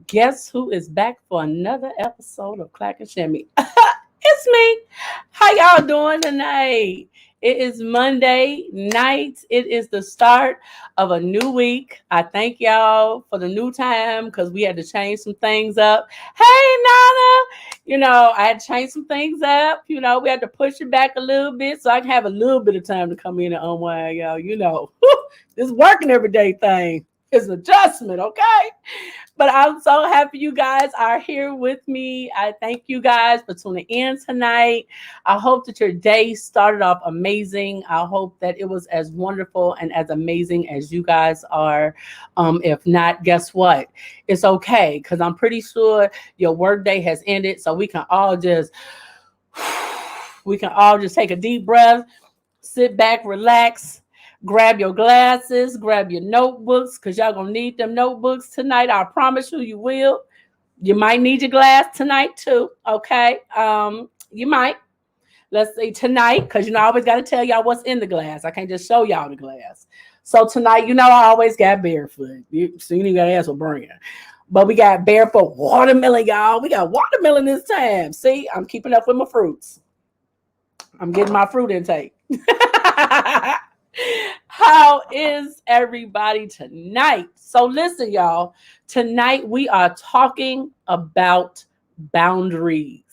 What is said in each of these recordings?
guess who is back for another episode of Clack and Shimmy? It's me. How y'all doing tonight? It is Monday night. It is the start of a new week. I thank y'all for the new time because we had to change some things up. Hey, Nana. I had to change some things up. We had to push it back a little bit so I can have a little bit of time to come in and unwind, y'all. This working every day thing is an adjustment, okay? But I'm so happy you guys are here with me. I thank you guys for tuning in tonight. I hope that your day started off amazing. I hope that it was as wonderful and as amazing as you guys are. If not, guess what? It's okay because I'm pretty sure your workday has ended. So we can all just take a deep breath, sit back, relax. Grab your glasses, grab your notebooks, because y'all going to need them notebooks tonight. I promise you will. You might need your glass tonight too, okay? You might. Let's say tonight, because I always got to tell y'all what's in the glass. I can't just show y'all the glass. So tonight, I always got barefoot. So you ain't got to ask for bringing. But we got barefoot watermelon, y'all. We got watermelon this time. See, I'm keeping up with my fruits. I'm getting my fruit intake. How is everybody tonight? So listen, y'all. Tonight we are talking about boundaries.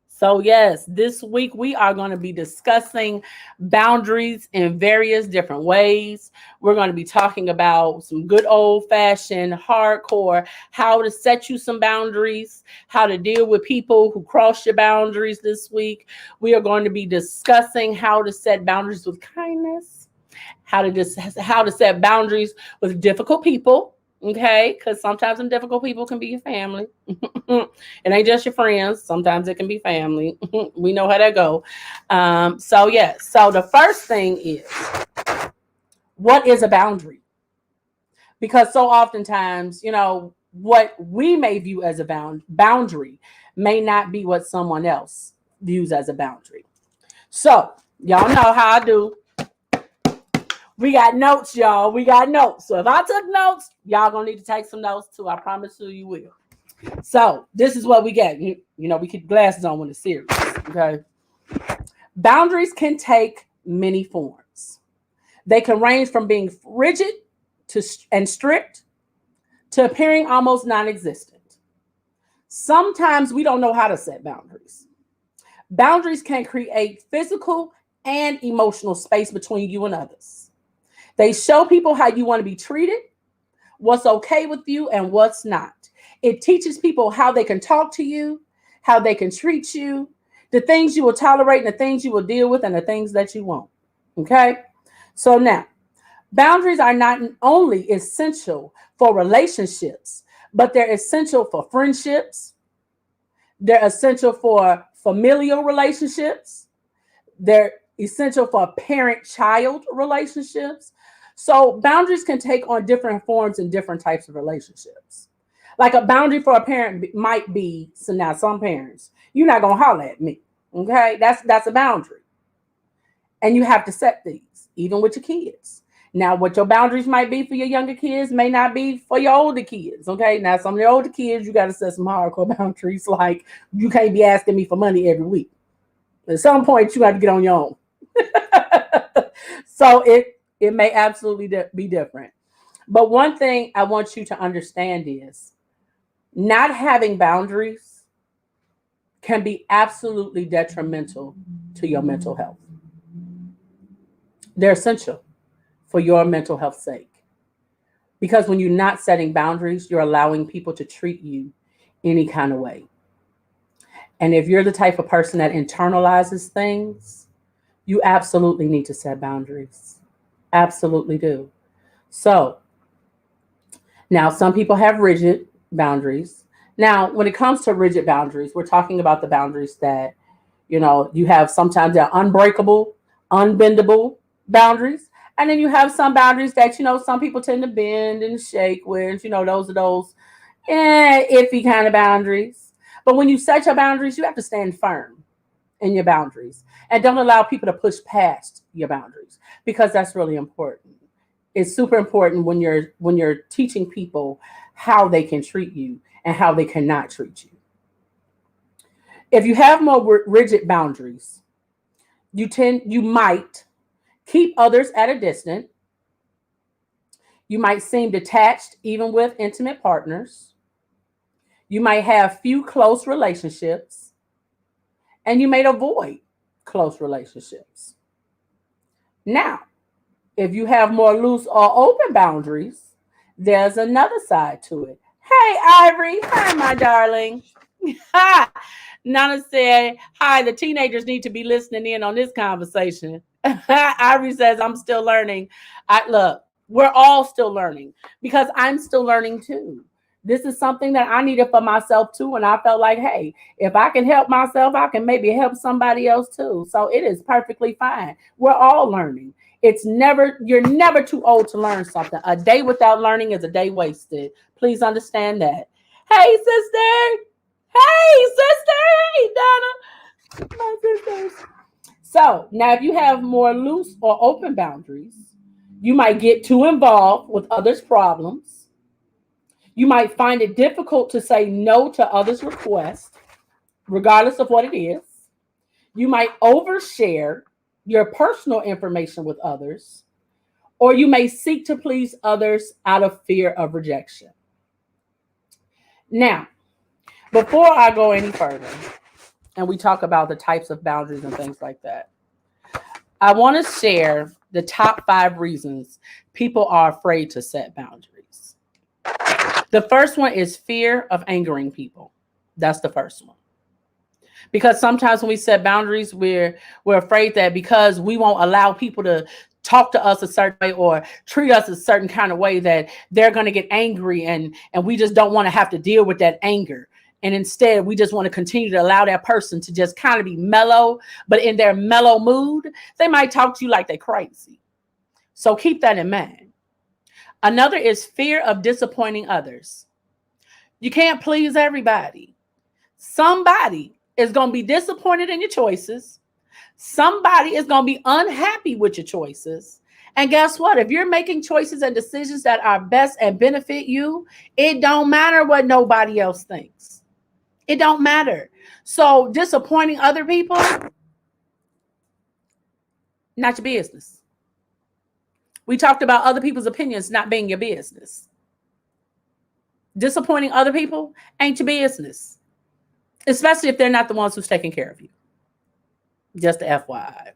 So yes, this week we are going to be discussing boundaries in various different ways. We're going to be talking about some good old-fashioned, hardcore, how to set you some boundaries, how to deal with people who cross your boundaries this week. We are going to be discussing how to set boundaries with kindness, how to set boundaries with difficult people. Okay, because sometimes some difficult people can be your family. It ain't just your friends. Sometimes it can be family. We know how that go. So the first thing is, what is a boundary? Because so oftentimes, what we may view as a boundary may not be what someone else views as a boundary. So y'all know how I do. We got notes, y'all. We got notes. So if I took notes, y'all gonna need to take some notes too. I promise you will. So this is what we get. We keep glasses on when it's serious. Okay. Boundaries can take many forms. They can range from being rigid and strict to appearing almost non-existent. Sometimes we don't know how to set boundaries. Boundaries can create physical and emotional space between you and others. They show people how you want to be treated, what's okay with you, and what's not. It teaches people how they can talk to you, how they can treat you, the things you will tolerate and the things you will deal with and the things that you won't. Okay? So now, boundaries are not only essential for relationships, but they're essential for friendships. They're essential for familial relationships. They're essential for parent-child relationships. So boundaries can take on different forms in different types of relationships. Like a boundary for a parent might be, so now some parents, you're not going to holler at me. Okay? That's a boundary. And you have to set these, even with your kids. Now, what your boundaries might be for your younger kids may not be for your older kids. Okay? Now, some of the older kids, you got to set some hardcore boundaries, like you can't be asking me for money every week. At some point, you have to get on your own. So it may absolutely be different. But one thing I want you to understand is not having boundaries can be absolutely detrimental to your mental health. They're essential for your mental health's sake. Because when you're not setting boundaries, you're allowing people to treat you any kind of way. And if you're the type of person that internalizes things, you absolutely need to set boundaries. Absolutely do. So now some people have rigid boundaries. Now, when it comes to rigid boundaries, we're talking about the boundaries that, you have sometimes they're unbreakable, unbendable boundaries. And then you have some boundaries that, some people tend to bend and shake with, those are those iffy kind of boundaries. But when you set your boundaries, you have to stand firm in your boundaries and don't allow people to push past your boundaries, because that's really important. It's super important when you're teaching people how they can treat you and how they cannot treat you. If you have more rigid boundaries, you might keep others at a distance. You might seem detached even with intimate partners. You might have few close relationships, and you may avoid close relationships. Now, if you have more loose or open boundaries, there's another side to it. Hey, Ivory. Hi, my darling. Hi. Nana said, hi, the teenagers need to be listening in on this conversation. Ivory says, I'm still learning. Look, we're all still learning because I'm still learning too. This is something that I needed for myself too. And I felt like, hey, if I can help myself, I can maybe help somebody else too. So it is perfectly fine. We're all learning. You're never too old to learn something. A day without learning is a day wasted. Please understand that. Hey, sister. Hey, sister. Hey, Donna. My sisters. So now if you have more loose or open boundaries, you might get too involved with others' problems. You might find it difficult to say no to others' requests, regardless of what it is. You might overshare your personal information with others, or you may seek to please others out of fear of rejection. Now, before I go any further and we talk about the types of boundaries and things like that, I want to share the top 5 reasons people are afraid to set boundaries. The first one is fear of angering people. That's the first one. Because sometimes when we set boundaries, we're afraid that because we won't allow people to talk to us a certain way or treat us a certain kind of way, that they're going to get angry, and we just don't want to have to deal with that anger. And instead, we just want to continue to allow that person to just kind of be mellow, but in their mellow mood, they might talk to you like they're crazy. So keep that in mind. Another is fear of disappointing others. You can't please everybody. Somebody is going to be disappointed in your choices. Somebody is going to be unhappy with your choices. And guess what? If you're making choices and decisions that are best and benefit you, it don't matter what nobody else thinks. It don't matter. So disappointing other people, not your business. We talked about other people's opinions not being your business. Disappointing other people ain't your business, especially if they're not the ones who's taking care of you. Just the FYI.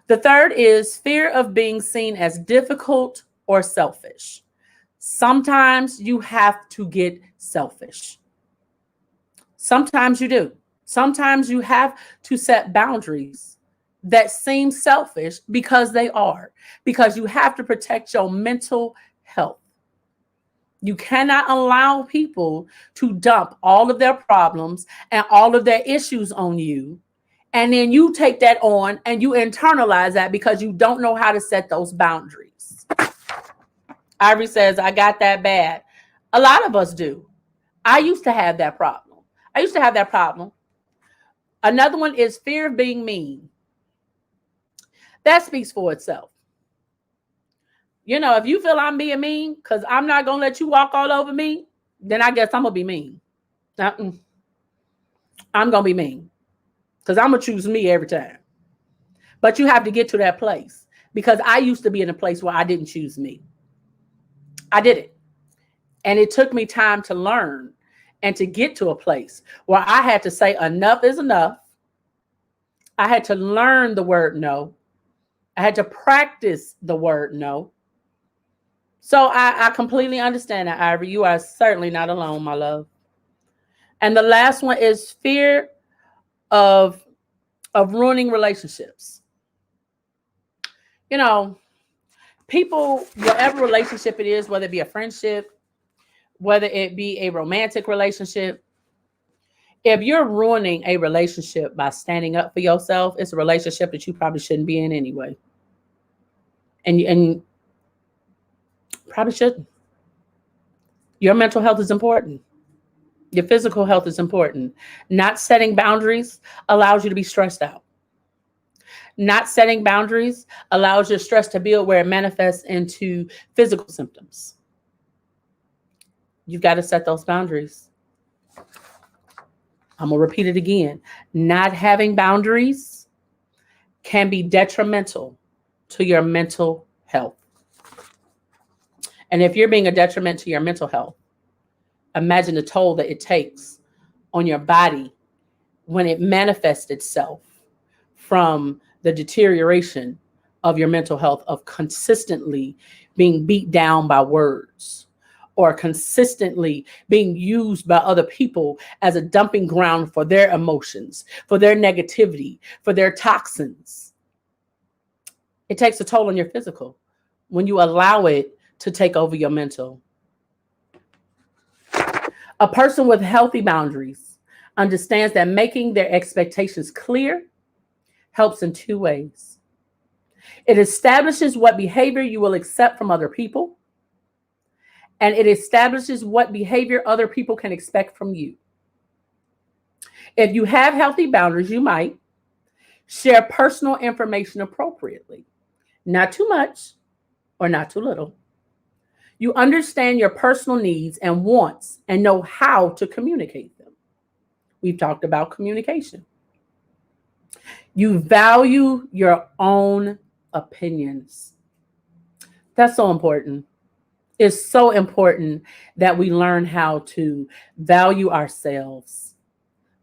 The third is fear of being seen as difficult or selfish. Sometimes you have to get selfish. Sometimes you do. Sometimes you have to set boundaries that seem selfish because they are, because you have to protect your mental health. You cannot allow people to dump all of their problems and all of their issues on you. And then you take that on and you internalize that because you don't know how to set those boundaries. Ivory says, I got that bad. A lot of us do. I used to have that problem. Another one is fear of being mean. That speaks for itself. You know, if you feel I'm being mean because I'm not going to let you walk all over me, then I guess I'm going to be mean. I'm going to be mean because I'm going to choose me every time. But you have to get to that place, because I used to be in a place where I didn't choose me. I did it. And it took me time to learn and to get to a place where I had to say enough is enough. I had to learn the word no. I had to practice the word no. So I completely understand that, Ivory. You are certainly not alone, my love. And the last one is fear of ruining relationships. You know, people, whatever relationship it is, whether it be a friendship, whether it be a romantic relationship, if you're ruining a relationship by standing up for yourself, it's a relationship that you probably shouldn't be in anyway. And probably shouldn't. Your mental health is important. Your physical health is important. Not setting boundaries allows you to be stressed out. Not setting boundaries allows your stress to build where it manifests into physical symptoms. You've got to set those boundaries. I'm going to repeat it again. Not having boundaries can be detrimental to your mental health. And if you're being a detriment to your mental health, imagine the toll that it takes on your body when it manifests itself from the deterioration of your mental health, of consistently being beat down by words, or consistently being used by other people as a dumping ground for their emotions, for their negativity, for their toxins. It takes a toll on your physical when you allow it to take over your mental. A person with healthy boundaries understands that making their expectations clear helps in two ways. It establishes what behavior you will accept from other people, and it establishes what behavior other people can expect from you. If you have healthy boundaries, you might share personal information appropriately, not too much or not too little. You understand your personal needs and wants and know how to communicate them. We've talked about communication. You value your own opinions. That's so important. It's so important that we learn how to value ourselves.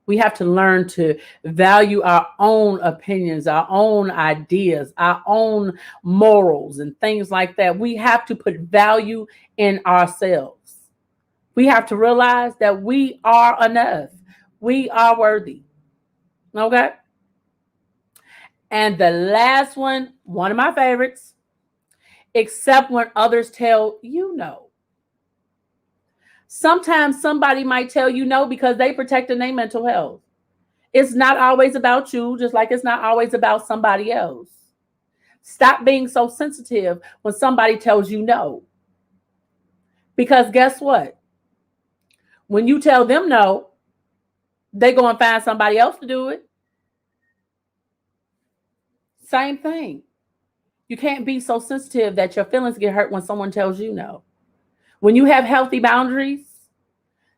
We have to learn to value our own opinions, our own ideas, our own morals, and things like that. We have to put value in ourselves. We have to realize that we are enough. We are worthy. Okay? And the last one of my favorites, accept when others tell you no. Sometimes somebody might tell you no because they protecting their mental health. It's not always about you, just like it's not always about somebody else. Stop being so sensitive when somebody tells you no. Because guess what? When you tell them no, they go and find somebody else to do it. Same thing. You can't be so sensitive that your feelings get hurt when someone tells you no. When you have healthy boundaries,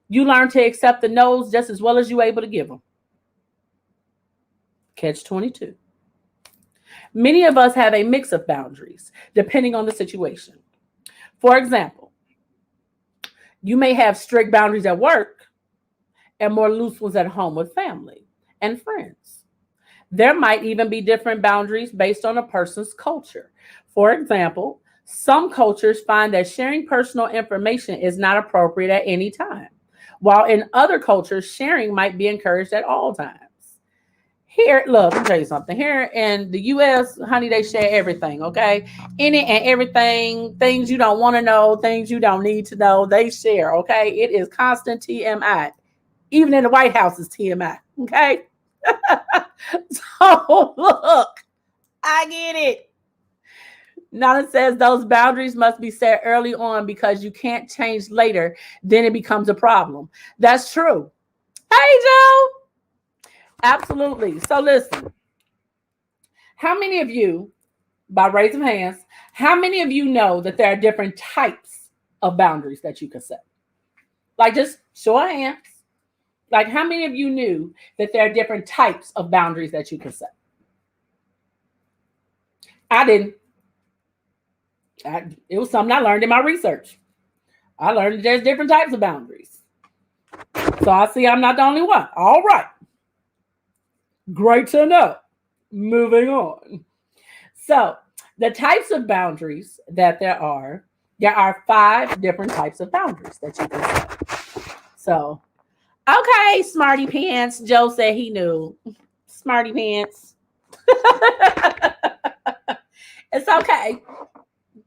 you learn to accept the no's just as well as you're able to give them. Catch 22. Many of us have a mix of boundaries, depending on the situation. For example, you may have strict boundaries at work and more loose ones at home with family and friends. There might even be different boundaries based on a person's culture. For example, some cultures find that sharing personal information is not appropriate at any time, while in other cultures, sharing might be encouraged at all times. Here, look, let me tell you something. Here in the U.S., honey, they share everything, okay? Any and everything, things you don't want to know, things you don't need to know, they share, okay? It is constant TMI. Even in the White House is TMI, okay? So, look, I get it. Nana says those boundaries must be set early on because you can't change later. Then it becomes a problem. That's true. Hey, Joe. Absolutely. So listen, how many of you, by raising hands, how many of you know that there are different types of boundaries that you can set? Like just show of hands. Like how many of you knew that there are different types of boundaries that you can set? I didn't. It was something I learned in my research. I learned that there's different types of boundaries. So I see I'm not the only one. All right. Great to know. Moving on. So the types of boundaries that there are 5 different types of boundaries that you can set. So, okay, Smarty Pants. Joe said he knew. Smarty Pants. It's okay.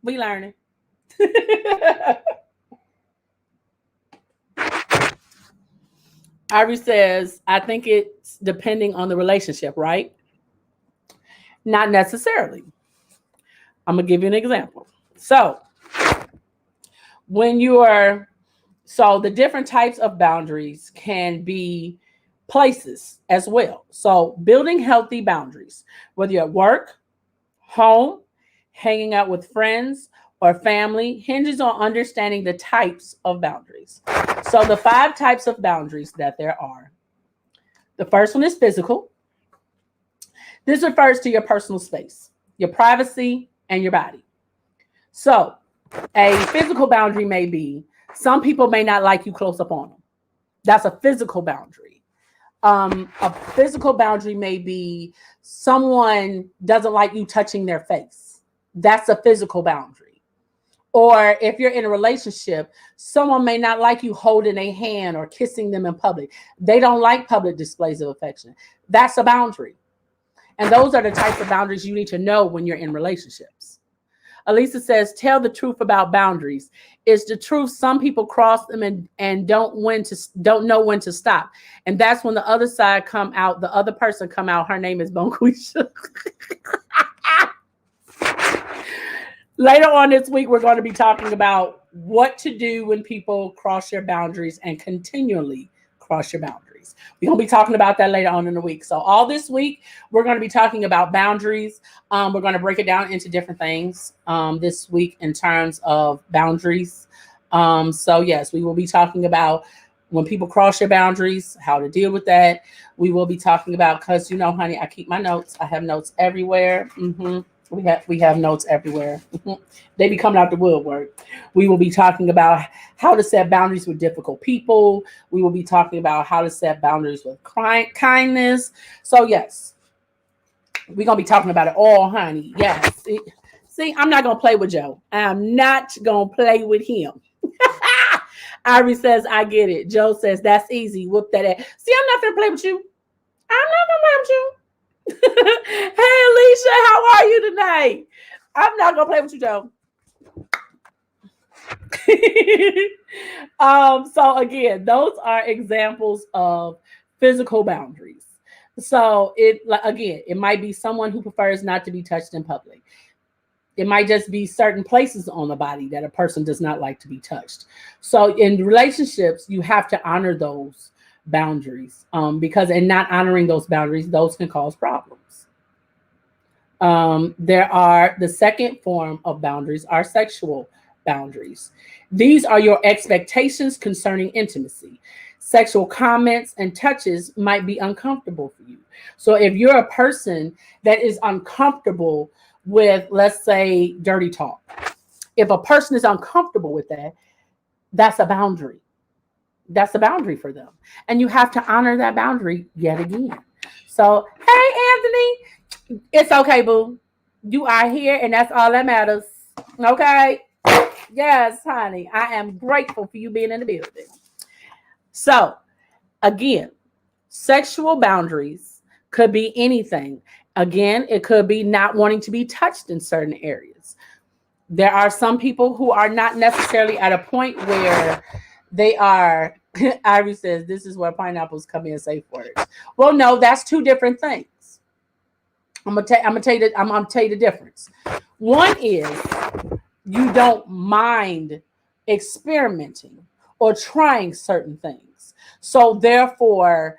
We learning. Ivory says, I think it's depending on the relationship, right? Not necessarily. I'm going to give you an example. So, the different types of boundaries can be places as well. So, building healthy boundaries, whether you're at work, home, hanging out with friends, or family hinges on understanding the types of boundaries. So, the 5 types of boundaries that there are. The first one is physical. This refers to your personal space, your privacy, and your body. So, a physical boundary may be some people may not like you close up on them. That's a physical boundary. A physical boundary may be someone doesn't like you touching their face. That's a physical boundary. Or if you're in a relationship, someone may not like you holding a hand or kissing them in public. They don't like public displays of affection. That's a boundary. And those are the types of boundaries you need to know when you're in relationships. Elisa says, tell the truth about boundaries. It's the truth. Some people cross them and don't know when to stop. And that's when the other side come out, the other person come out. Her name is Bonquisha. Later on this week, we're going to be talking about what to do when people cross your boundaries and continually cross your boundaries. We're going to be talking about that later on in the week. So all this week, we're going to be talking about boundaries. We're going to break it down into different things this week in terms of boundaries. So yes, we will be talking about when people cross your boundaries, how to deal with that. We will be talking about, because, honey, I keep my notes. I have notes everywhere. We have notes everywhere. They be coming out the woodwork. We will be talking about how to set boundaries with difficult people. We will be talking about how to set boundaries with kindness. So yes, we're going to be talking about it all, honey. Yes. See, I'm not going to play with Joe. I'm not going to play with him. Irie says, I get it. Joe says, that's easy. Whoop that ass. See, I'm not going to play with you. I'm not going to play with you. Hey, Alicia, how are you tonight? I'm not going to play with you, Joe. So again, those are examples of physical boundaries. So it might be someone who prefers not to be touched in public. It might just be certain places on the body that a person does not like to be touched. So in relationships, you have to honor those boundaries, because in not honoring those boundaries, those can cause problems. The second form of boundaries are sexual boundaries. These are your expectations concerning intimacy. Sexual comments and touches might be uncomfortable for you. So if you're a person that is uncomfortable with, let's say, dirty talk, if a person is uncomfortable with that, that's a boundary. That's a boundary for them. And you have to honor that boundary yet again. So, hey, Anthony, it's okay, boo. You are here, and that's all that matters. Okay? Yes, honey. I am grateful for you being in the building. So, again, sexual boundaries could be anything. Again, it could be not wanting to be touched in certain areas. There are some people who are not necessarily at a point where they are. Irie says, this is where pineapples come in safe words. Well, no, that's two different things. I'm gonna tell you the difference. One is you don't mind experimenting or trying certain things. So therefore,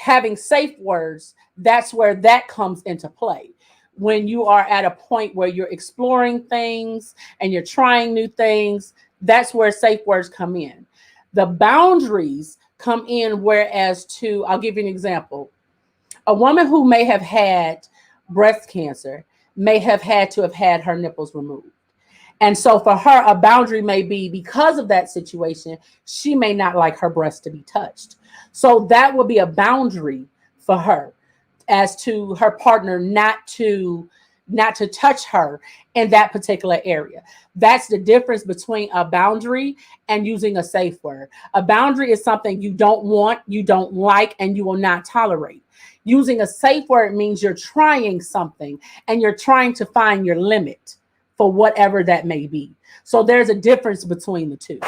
having safe words, that's where that comes into play. When you are at a point where you're exploring things and you're trying new things, that's where safe words come in. The boundaries come in, whereas I'll give you an example. A woman who may have had breast cancer may have had to have had her nipples removed. And so for her, a boundary may be, because of that situation, she may not like her breast to be touched. So that would be a boundary for her, as to her partner not to touch her in that particular area. That's the difference between a boundary and using a safe word. A boundary is something you don't want, you don't like, and you will not tolerate. Using a safe word means you're trying something and you're trying to find your limit for whatever that may be. So there's a difference between the two.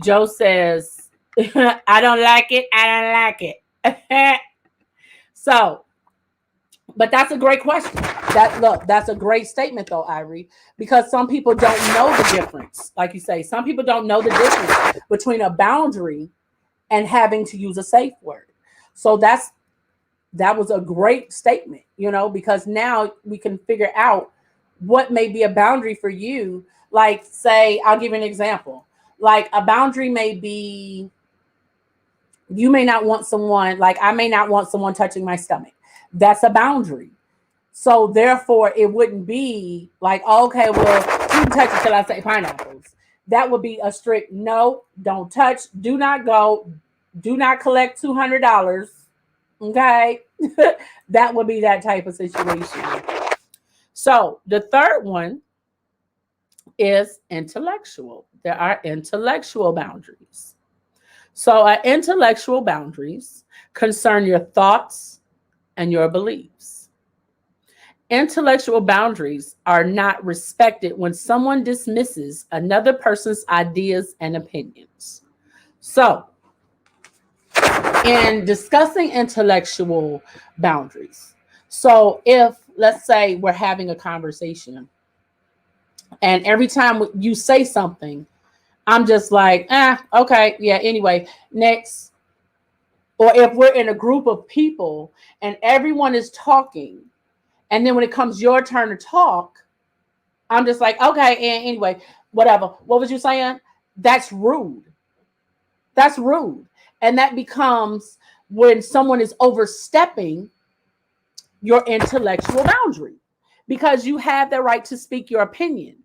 Joe says, I don't like it. I don't like it. So, but that's a great question. That's a great statement though, Irie, because some people don't know the difference. Like you say, some people don't know the difference between a boundary and having to use a safe word. So that was a great statement, because now we can figure out what may be a boundary for you. Like, say, I'll give you an example. Like, a boundary may be, you may not want someone, like, I may not want someone touching my stomach. That's a boundary. So therefore, it wouldn't be like, okay, well, you can touch it till I say pineapples. That would be a strict no, don't touch, do not go, do not collect $200. Okay, that would be that type of situation. So the third one is intellectual. There are intellectual boundaries. So intellectual boundaries concern your thoughts and your beliefs. Intellectual boundaries are not respected when someone dismisses another person's ideas and opinions. So, in discussing intellectual boundaries, so if, let's say, we're having a conversation and every time you say something, I'm just like, okay, yeah, anyway, next. Or if we're in a group of people and everyone is talking, and then when it comes your turn to talk, I'm just like, okay, and anyway, whatever. What was you saying? That's rude. That's rude. And that becomes when someone is overstepping your intellectual boundary because you have the right to speak your opinion.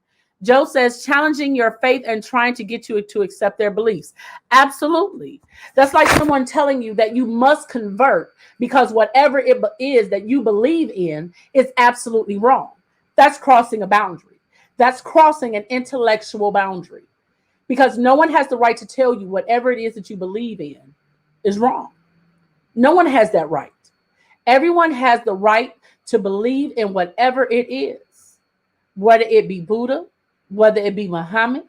Joe says challenging your faith and trying to get you to accept their beliefs. Absolutely. That's like someone telling you that you must convert because whatever it is that you believe in is absolutely wrong. That's crossing a boundary. That's crossing an intellectual boundary because no one has the right to tell you whatever it is that you believe in is wrong. No one has that right. Everyone has the right to believe in whatever it is, whether it be Buddha, whether it be Muhammad,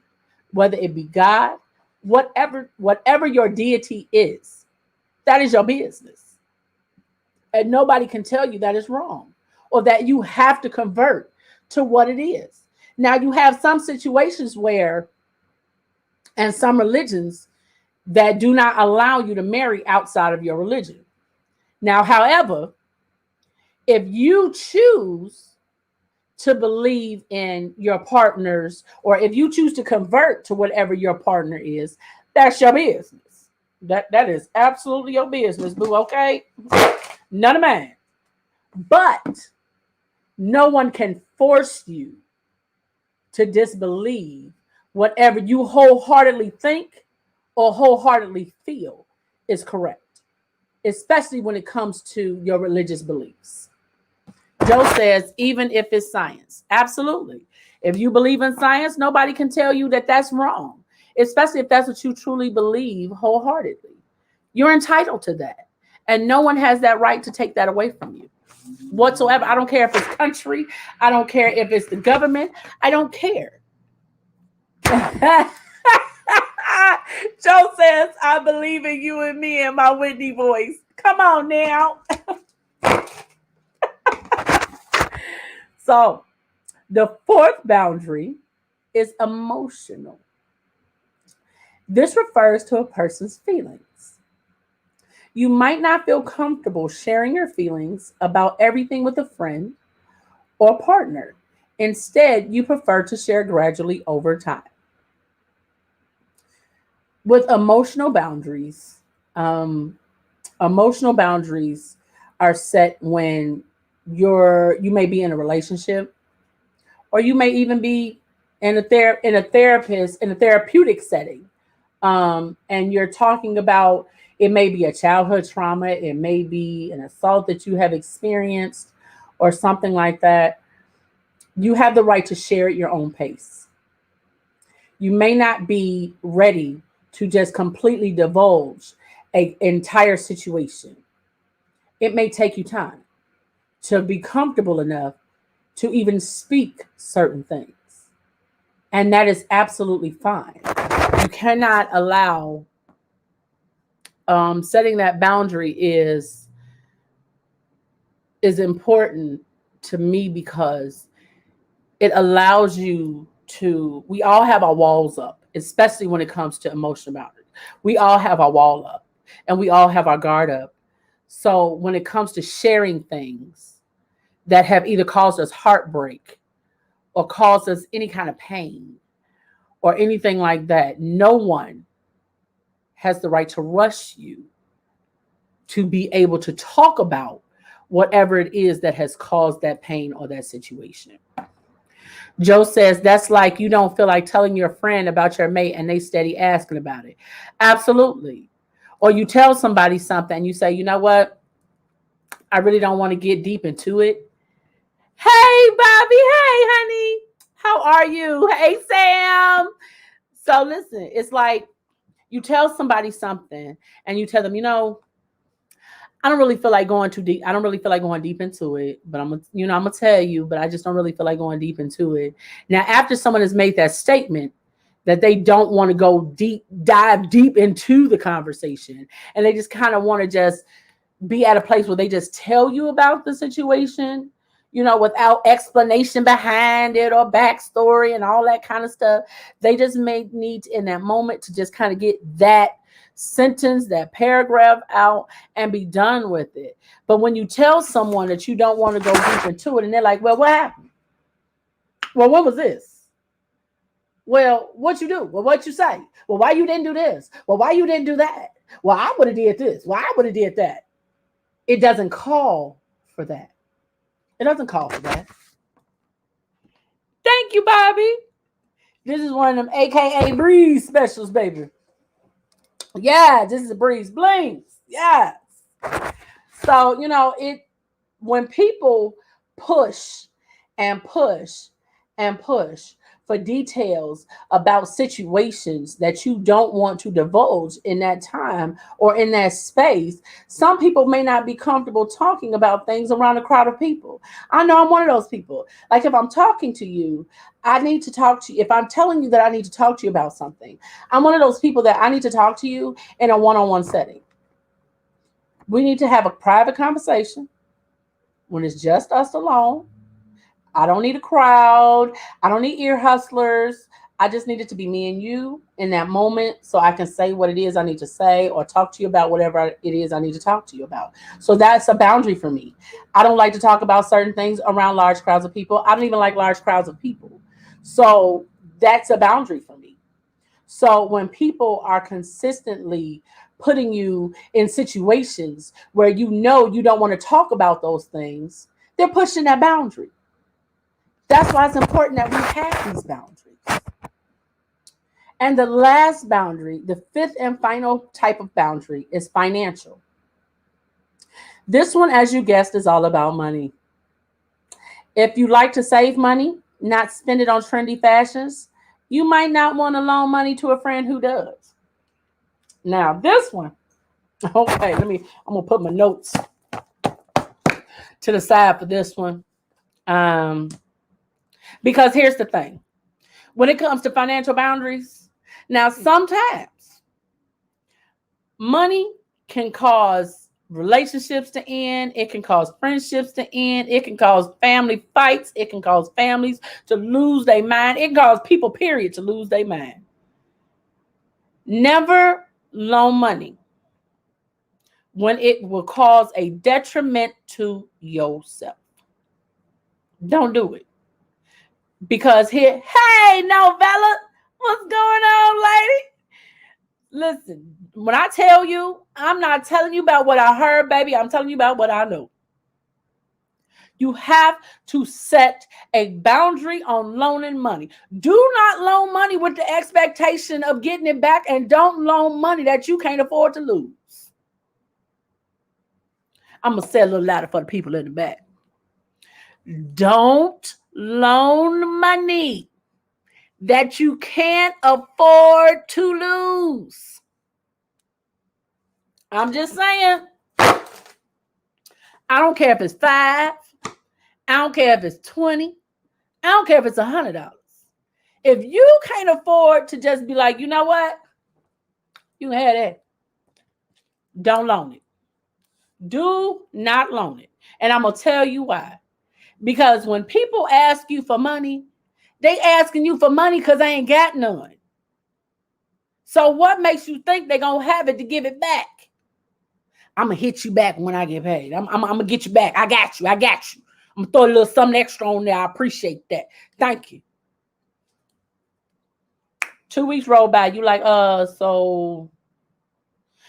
whether it be God, whatever your deity is, that is your business. And nobody can tell you that is wrong or that you have to convert to what it is. Now, you have some situations where, and some religions that do not allow you to marry outside of your religion. Now, however, if you choose to believe in your partners, or if you choose to convert to whatever your partner is, that's your business. That is absolutely your business, boo. Okay, none of mine. But no one can force you to disbelieve whatever you wholeheartedly think or wholeheartedly feel is correct, especially when it comes to your religious beliefs. Joe says, even if it's science. Absolutely. If you believe in science, nobody can tell you that that's wrong, especially if that's what you truly believe wholeheartedly. You're entitled to that. And no one has that right to take that away from you whatsoever. I don't care if it's country. I don't care if it's the government. I don't care. Joe says, I believe in you and me and my Whitney voice. Come on now. So, the fourth boundary is emotional. This refers to a person's feelings. You might not feel comfortable sharing your feelings about everything with a friend or partner. Instead, you prefer to share gradually over time. With um, emotional boundaries are set when you may be in a relationship, or you may even be in a therapeutic setting, and you're talking about, it may be a childhood trauma, it may be an assault that you have experienced, or something like that. You have the right to share at your own pace. You may not be ready to just completely divulge an entire situation. It may take you time to be comfortable enough to even speak certain things. And that is absolutely fine. You cannot allow, setting that boundary is important to me because it allows you to, we all have our walls up, especially when it comes to emotional boundaries. We all have our wall up and we all have our guard up. So when it comes to sharing things that have either caused us heartbreak or cause us any kind of pain or anything like that, no one has the right to rush you to be able to talk about whatever it is that has caused that pain or that situation. Joe says that's like you don't feel like telling your friend about your mate and they steady asking about it. Absolutely. Or you tell somebody something and you say, you know what? I really don't want to get deep into it. Hey, Bobby. Hey, honey. How are you? Hey, Sam. So listen, it's like you tell somebody something and you tell them, I don't really feel like going too deep. I don't really feel like going deep into it, but I'm gonna tell you, but I just don't really feel like going deep into it. Now, after someone has made that statement that they don't want to dive deep into the conversation, and they just kind of want to just be at a place where they just tell you about the situation, without explanation behind it or backstory and all that kind of stuff. They just may need in that moment to just kind of get that sentence, that paragraph out and be done with it. But when you tell someone that you don't want to go deep into it and they're like, well, what happened? Well, what was this? Well, what you do? Well, what you say? Well, why you didn't do this? Well, why you didn't do that? Well, I would have did this. Well, I would have did that. It doesn't call for that. It doesn't call for that. Thank you, Bobby. This is one of them AKA Breeze specials, baby. Yeah, this is a Breeze Blings. Yes. So, when people push and push and push for details about situations that you don't want to divulge in that time or in that space, some people may not be comfortable talking about things around a crowd of people. I know I'm one of those people. Like if I'm talking to you, I need to talk to you. If I'm telling you that I need to talk to you about something, I'm one of those people that I need to talk to you in a one-on-one setting. We need to have a private conversation when it's just us alone. I don't need a crowd. I don't need ear hustlers. I just need it to be me and you in that moment so I can say what it is I need to say or talk to you about whatever it is I need to talk to you about. So that's a boundary for me. I don't like to talk about certain things around large crowds of people. I don't even like large crowds of people. So that's a boundary for me. So when people are consistently putting you in situations where you don't want to talk about those things, they're pushing that boundary. That's why it's important that we have these boundaries. And the last boundary, the fifth and final type of boundary, is financial. This one, as you guessed, is all about money. If you like to save money, not spend it on trendy fashions, you might not want to loan money to a friend who does. Now, this one, okay, I'm going to put my notes to the side for this one. Because here's the thing. When it comes to financial boundaries, now sometimes money can cause relationships to end. It can cause friendships to end. It can cause family fights. It can cause families to lose their mind. It can cause people, period, to lose their mind. Never loan money when it will cause a detriment to yourself. Don't do it. Because hey, Novella, what's going on, lady? Listen, when I tell you, I'm not telling you about what I heard, baby. I'm telling you about what I know. You have to set a boundary on loaning money. Do not loan money with the expectation of getting it back, and don't loan money that you can't afford to lose. I'm going to say a little louder for the people in the back. Don't loan money that you can't afford to lose. I'm just saying. I don't care if it's $5. I don't care if it's $20. I don't care if it's $100. If you can't afford to just be like, you know what? You can have that. Don't loan it. Do not loan it. And I'm going to tell you why. Because when people ask you for money, they asking you for money because they ain't got none. So what makes you think they're going to have it to give it back? I'm going to hit you back when I get paid. I'm going to get you back. I got you. I'm gonna throw a little something extra on there. I appreciate that. Thank you. 2 weeks roll by. You like, so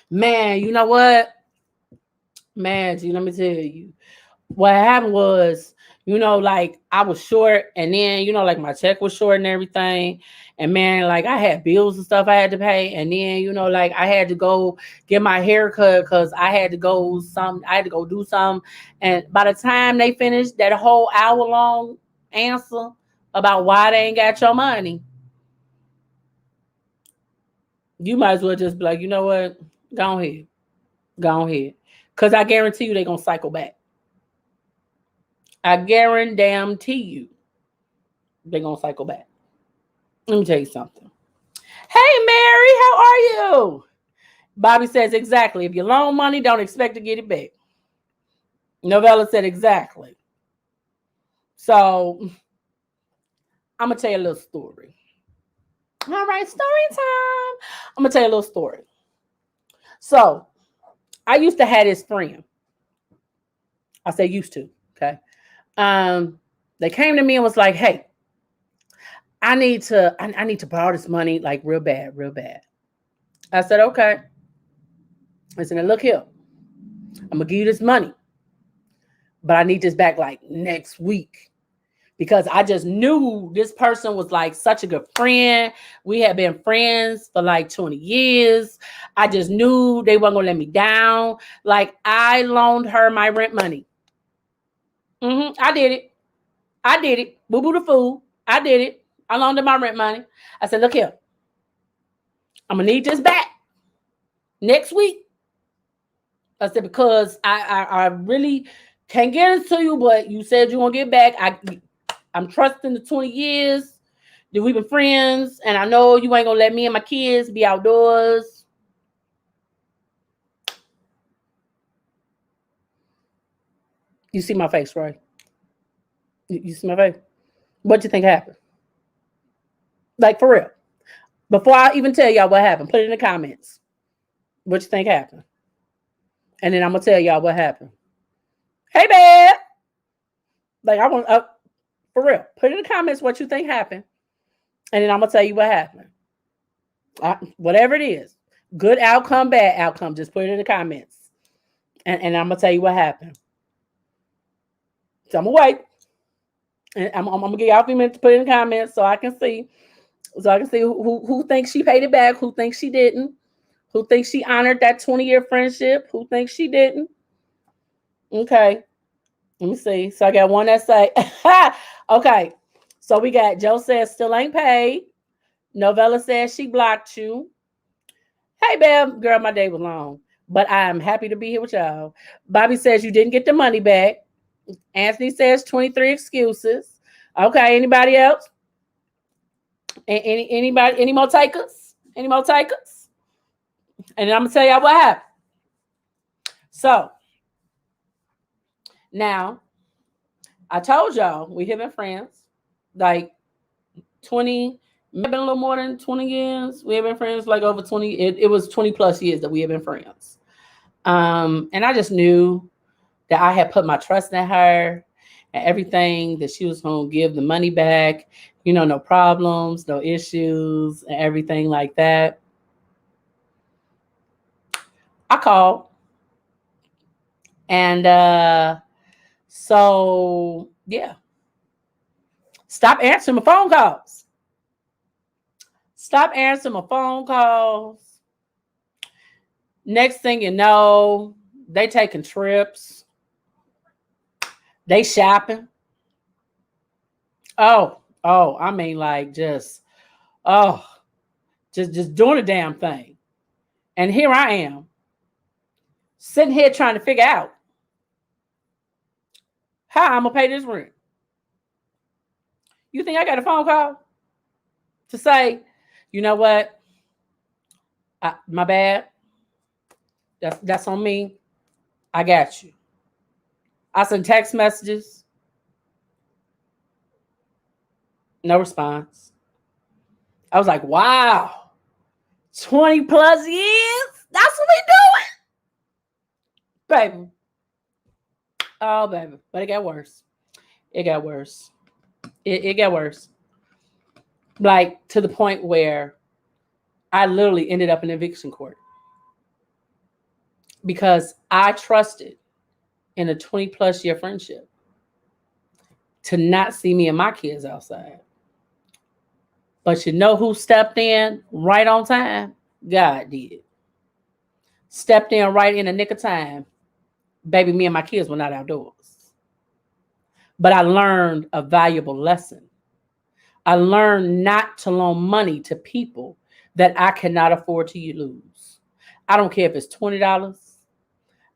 man, you know what? Man, let me tell you. What happened was, like I was short, and then, like my check was short and everything. And man, like I had bills and stuff I had to pay. And then, like I had to go get my hair cut because I had to go do something. And by the time they finished that whole hour long answer about why they ain't got your money, you might as well just be like, you know what? Go ahead. Go ahead. Because I guarantee you they're going to cycle back. I guarantee you they're going to cycle back. Let me tell you something. Hey, Mary, how are you? Bobby says, exactly. If you loan money, don't expect to get it back. Novella said, exactly. So, I'm going to tell you a little story. All right, story time. I'm going to tell you a little story. So, I used to have this friend. I say used to, okay? They came to me and was like, hey, I need to borrow this money like real bad. I said, okay. I said, now look here. I'm going to give you this money, but I need this back like next week, because I just knew this person was like such a good friend. We had been friends for like 20 years. I just knew they weren't going to let me down. Like I loaned her my rent money. I did it. Boo boo the fool. I did it. I loaned her my rent money. I said, look here. I'm going to need this back next week. I said, because I really can't get it to you, but you said you're going to get back. I'm trusting the 20 years that we've been friends, and I know you ain't going to let me and my kids be outdoors. You see my face, right? You see my face? What do you think happened? Like, for real. Before I even tell y'all what happened, put it in the comments. What you think happened? And then I'm going to tell y'all what happened. Hey, babe. Like, I want, for real, put in the comments what you think happened. And then I'm going to tell you what happened. Whatever it is. Good outcome, bad outcome. Just put it in the comments. And I'm going to tell you what happened. So I'm going to wait. And I'm going to give y'all a few minutes to put it in the comments so I can see. So I can see who thinks she paid it back, who thinks she didn't, who thinks she honored that 20-year friendship, who thinks she didn't. Okay. Let me see. So I got one that say, okay. So we got Joe says still ain't paid. Novella says she blocked you. Hey, babe, girl, my day was long, but I'm happy to be here with y'all. Bobby says you didn't get the money back. Anthony says 23 excuses. Okay, anybody else? Anybody? Any more takers? Any more takers? And then I'm gonna tell y'all what happened. So now I told y'all we have been friends like 20. Maybe a little more than 20 years. We have been friends like over 20. It was 20 plus years that we have been friends. And I just knew that I had put my trust in her and everything, that she was going to give the money back, no problems, no issues, and everything like that. I called. And so, yeah. Stop answering my phone calls. Stop answering my phone calls. Next thing you know, they taking trips. They shopping. I mean, like just doing a damn thing. And here I am, sitting here trying to figure out how I'm gonna pay this rent. You think I got a phone call to say, you know what? My bad. That's on me. I got you. I sent text messages. No response. I was like, wow, 20 plus years? That's what we doing. Baby. Oh, baby. But it got worse. It got worse. It got worse. Like to the point where I literally ended up in eviction court because I trusted in a 20 plus year friendship to not see me and my kids outside. But you know who stepped in right on time? God did. Stepped in right in the nick of time. Baby, me and my kids were not outdoors. But I learned a valuable lesson. I learned not to loan money to people that I cannot afford to lose. I don't care if it's $20.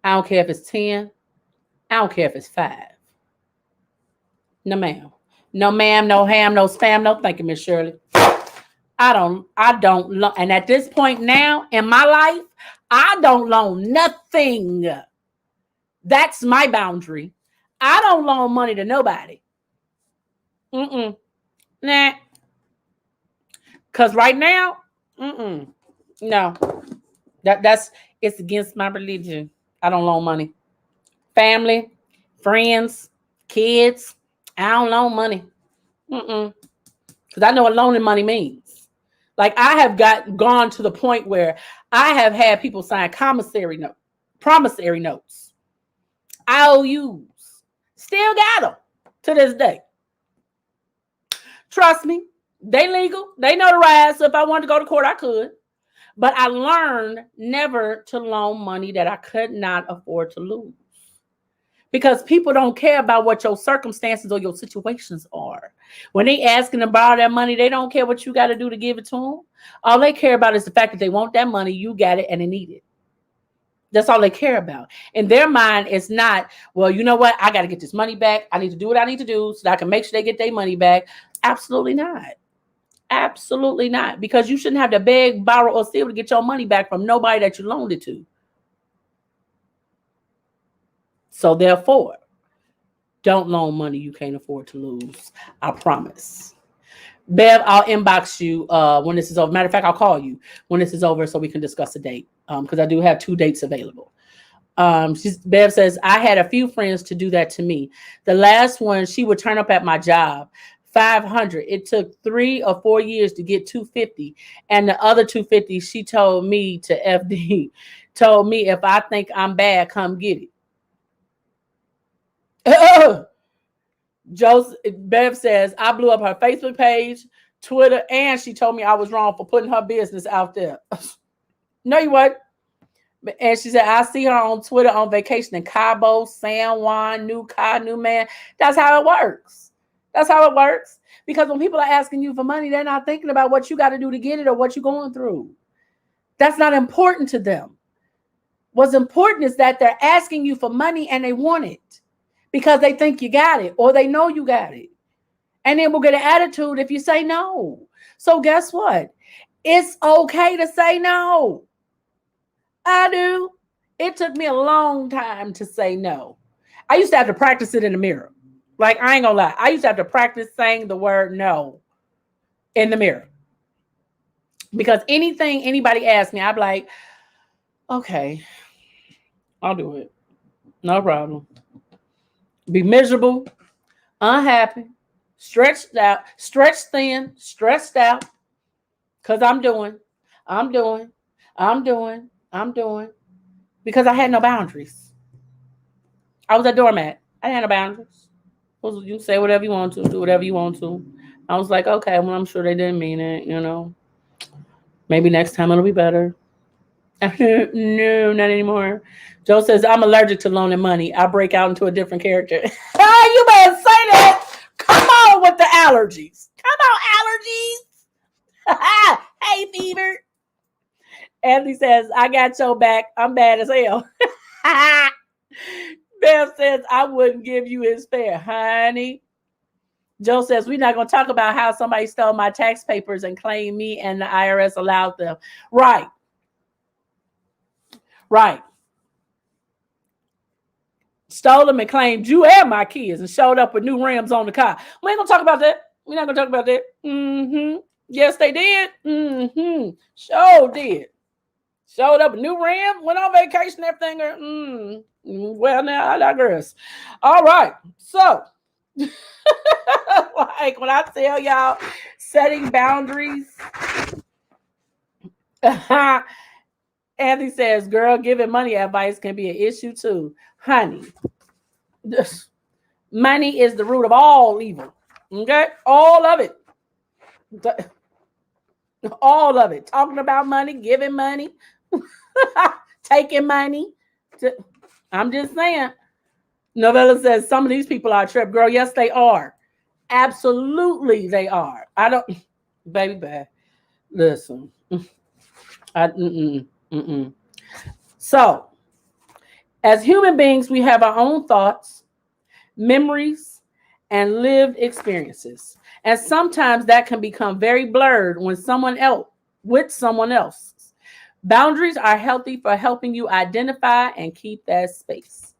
I don't care if it's 10. I don't care if it's 5. No, ma'am. No, ma'am. No ham. No spam. No, thank you, Miss Shirley. I don't, and at this point now in my life, I don't loan nothing. That's my boundary. I don't loan money to nobody. Nah. Cause right now, no. It's against my religion. I don't loan money. Family, friends, kids, I don't loan money. Cause I know what loaning money means. Like I have gone to the point where I have had people sign promissory notes, IOUs, still got them to this day. Trust me, they legal, they notarized. So if I wanted to go to court, I could. But I learned never to loan money that I could not afford to lose. Because people don't care about what your circumstances or your situations are. When they asking to borrow that money, they don't care what you got to do to give it to them. All they care about is the fact that they want that money, you got it, and they need it. That's all they care about. In their mind, it's not, well, you know what? I got to get this money back. I need to do what I need to do so that I can make sure they get their money back. Absolutely not. Absolutely not. Because you shouldn't have to beg, borrow, or steal to get your money back from nobody that you loaned it to. So therefore, don't loan money you can't afford to lose. I promise. Bev, I'll inbox you when this is over. Matter of fact, I'll call you when this is over so we can discuss a date. Because I do have 2 dates available. Bev says, I had a few friends to do that to me. The last one, she would turn up at my job, $500. It took 3 or 4 years to get $250. And the other $250, she told me to FD, told me if I think I'm bad, come get it. Bev says, I blew up her Facebook page, Twitter, and she told me I was wrong for putting her business out there. No, you weren't. And she said, I see her on Twitter on vacation in Cabo, San Juan, new car, new man. That's how it works. That's how it works. Because when people are asking you for money, they're not thinking about what you got to do to get it or what you're going through. That's not important to them. What's important is that they're asking you for money and they want it because they think you got it or they know you got it. And then we'll get an attitude if you say no. So guess what? It's okay to say no. I do. It took me a long time to say no. I used to have to practice it in the mirror. Like, I ain't gonna lie. I used to have to practice saying the word no in the mirror. Because anything anybody asked me, I'd be like, okay, I'll do it. No problem. Be miserable, unhappy, stretched out, stretched thin, stressed out. Because I'm doing. Because I had no boundaries. I was a doormat. I had no boundaries. You say whatever you want to, do whatever you want to. I was like, okay, well, I'm sure they didn't mean it, you know. Maybe next time it'll be better. No, not anymore. Joe says, I'm allergic to loaning money. I break out into a different character. You better say that. Come on with the allergies. Come on, allergies. Hey, fever. Anthony says, I got your back. I'm bad as hell. Bev says, I wouldn't give you his fare, honey. Joe says, we're not going to talk about how somebody stole my tax papers and claimed me and the IRS allowed them. Right. Stole them and claimed you and my kids and showed up with new rims on the car. We ain't going to talk about that. We're not going to talk about that. Yes, they did. Sure did. Showed up a new rim, went on vacation, everything. Well, now I digress. All right. So Like when I tell y'all setting boundaries, Anthony says, girl, giving money advice can be an issue too. Honey, money is the root of all evil. Okay? All of it. All of it. Talking about money, giving money, taking money. I'm just saying. Novella says some of these people are tripped. Girl, yes, they are. Absolutely, they are. I don't, baby, bad. Listen. Mm-mm. So, as human beings, we have our own thoughts, memories, and lived experiences. And sometimes that can become very blurred when someone else, with someone else. Boundaries are healthy for helping you identify and keep that space.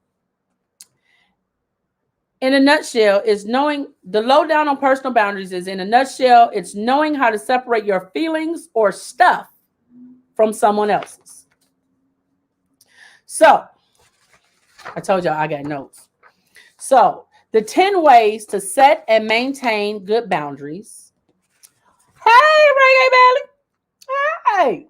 In a nutshell, is knowing the lowdown on personal boundaries is in a nutshell, it's knowing how to separate your feelings or stuff from someone else's. So, I told y'all I got notes. So, the 10 ways to set and maintain good boundaries. Hey, Reggae Belly. Hey.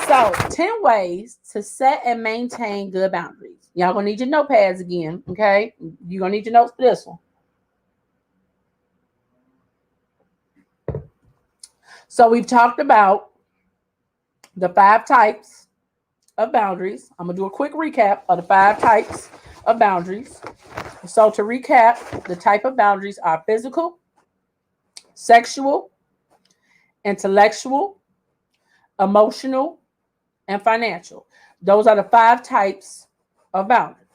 So, 10 ways to set and maintain good boundaries. Y'all gonna need your notepads again, okay? You're gonna need your notes for this one. So, we've talked about the 5 types of boundaries. I'm gonna do a quick recap of the 5 types of boundaries. So, to recap, the type of boundaries are physical, sexual, intellectual, emotional, and financial. Those are the 5 types of boundaries.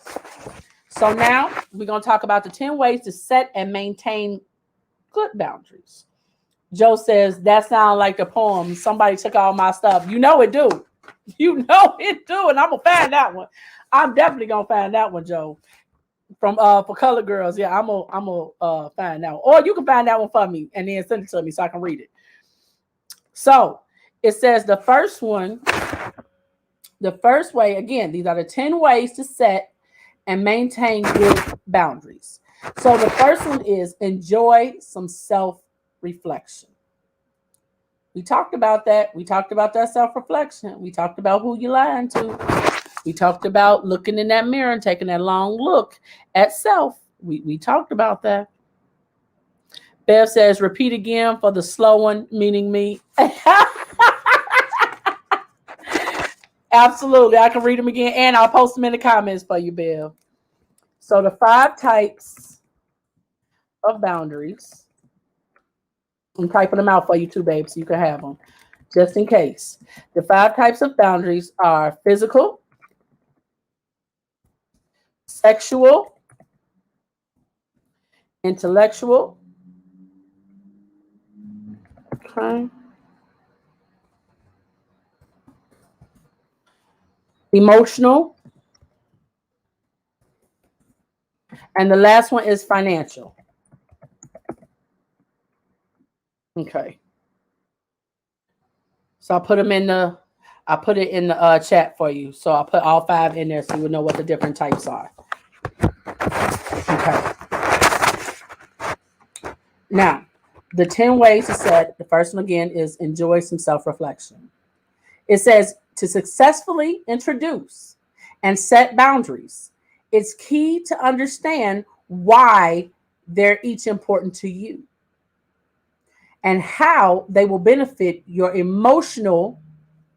So now we're going to talk about the 10 ways to set and maintain good boundaries. Joe says, that sounds like the poem, somebody took all my stuff. You know it do. You know it do. And I'm going to find that one. I'm definitely going to find that one, Joe. From for Colored Girls. Yeah, I'm gonna find that one. Or you can find that one for me and then send it to me so I can read it. So it says the first one, the first way, again, these are the 10 ways to set and maintain good boundaries. So the first one is enjoy some self-reflection. We talked about that. We talked about that self-reflection. We talked about who you're lying to. We talked about looking in that mirror and taking that long look at self. We talked about that. Bev says, repeat again for the slow one, meaning me. Absolutely. I can read them again and I'll post them in the comments for you, Bev. So the 5 types of boundaries. I'm typing them out for you too, babe, so you can have them just in case. The 5 types of boundaries are physical, sexual, intellectual, okay, emotional, and the last one is financial. Okay. So I put them in the, I put it in the chat for you. So I'll put all 5 in there so you know what the different types are. Okay. Now, the 10 ways to set, the first one again is enjoy some self-reflection. It says to successfully introduce and set boundaries, it's key to understand why they're each important to you and how they will benefit your emotional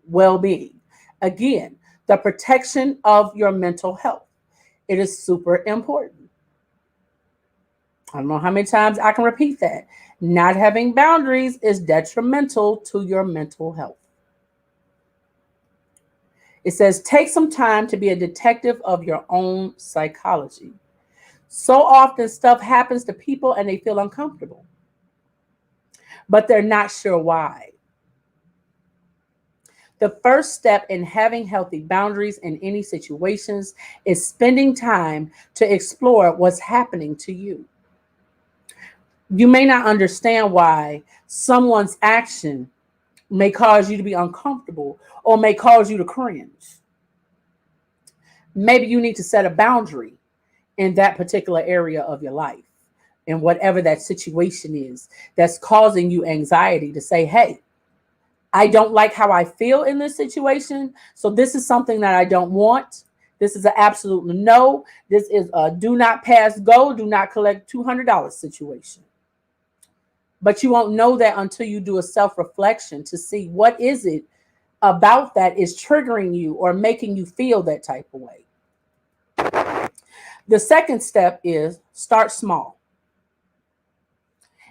well-being. Again, the protection of your mental health. It is super important. I don't know how many times I can repeat that. Not having boundaries is detrimental to your mental health. It says, take some time to be a detective of your own psychology. So often stuff happens to people and they feel uncomfortable, but they're not sure why. The first step in having healthy boundaries in any situations is spending time to explore what's happening to you. You may not understand why someone's action may cause you to be uncomfortable or may cause you to cringe. Maybe you need to set a boundary in that particular area of your life. in whatever that situation is that's causing you anxiety, to say, hey, I don't like how I feel in this situation. So this is something that I don't want. This is an absolute no. This is a do not pass go, do not collect $200 situation. But you won't know that until you do a self-reflection to see what is it about that is triggering you or making you feel that type of way. The second step is start small.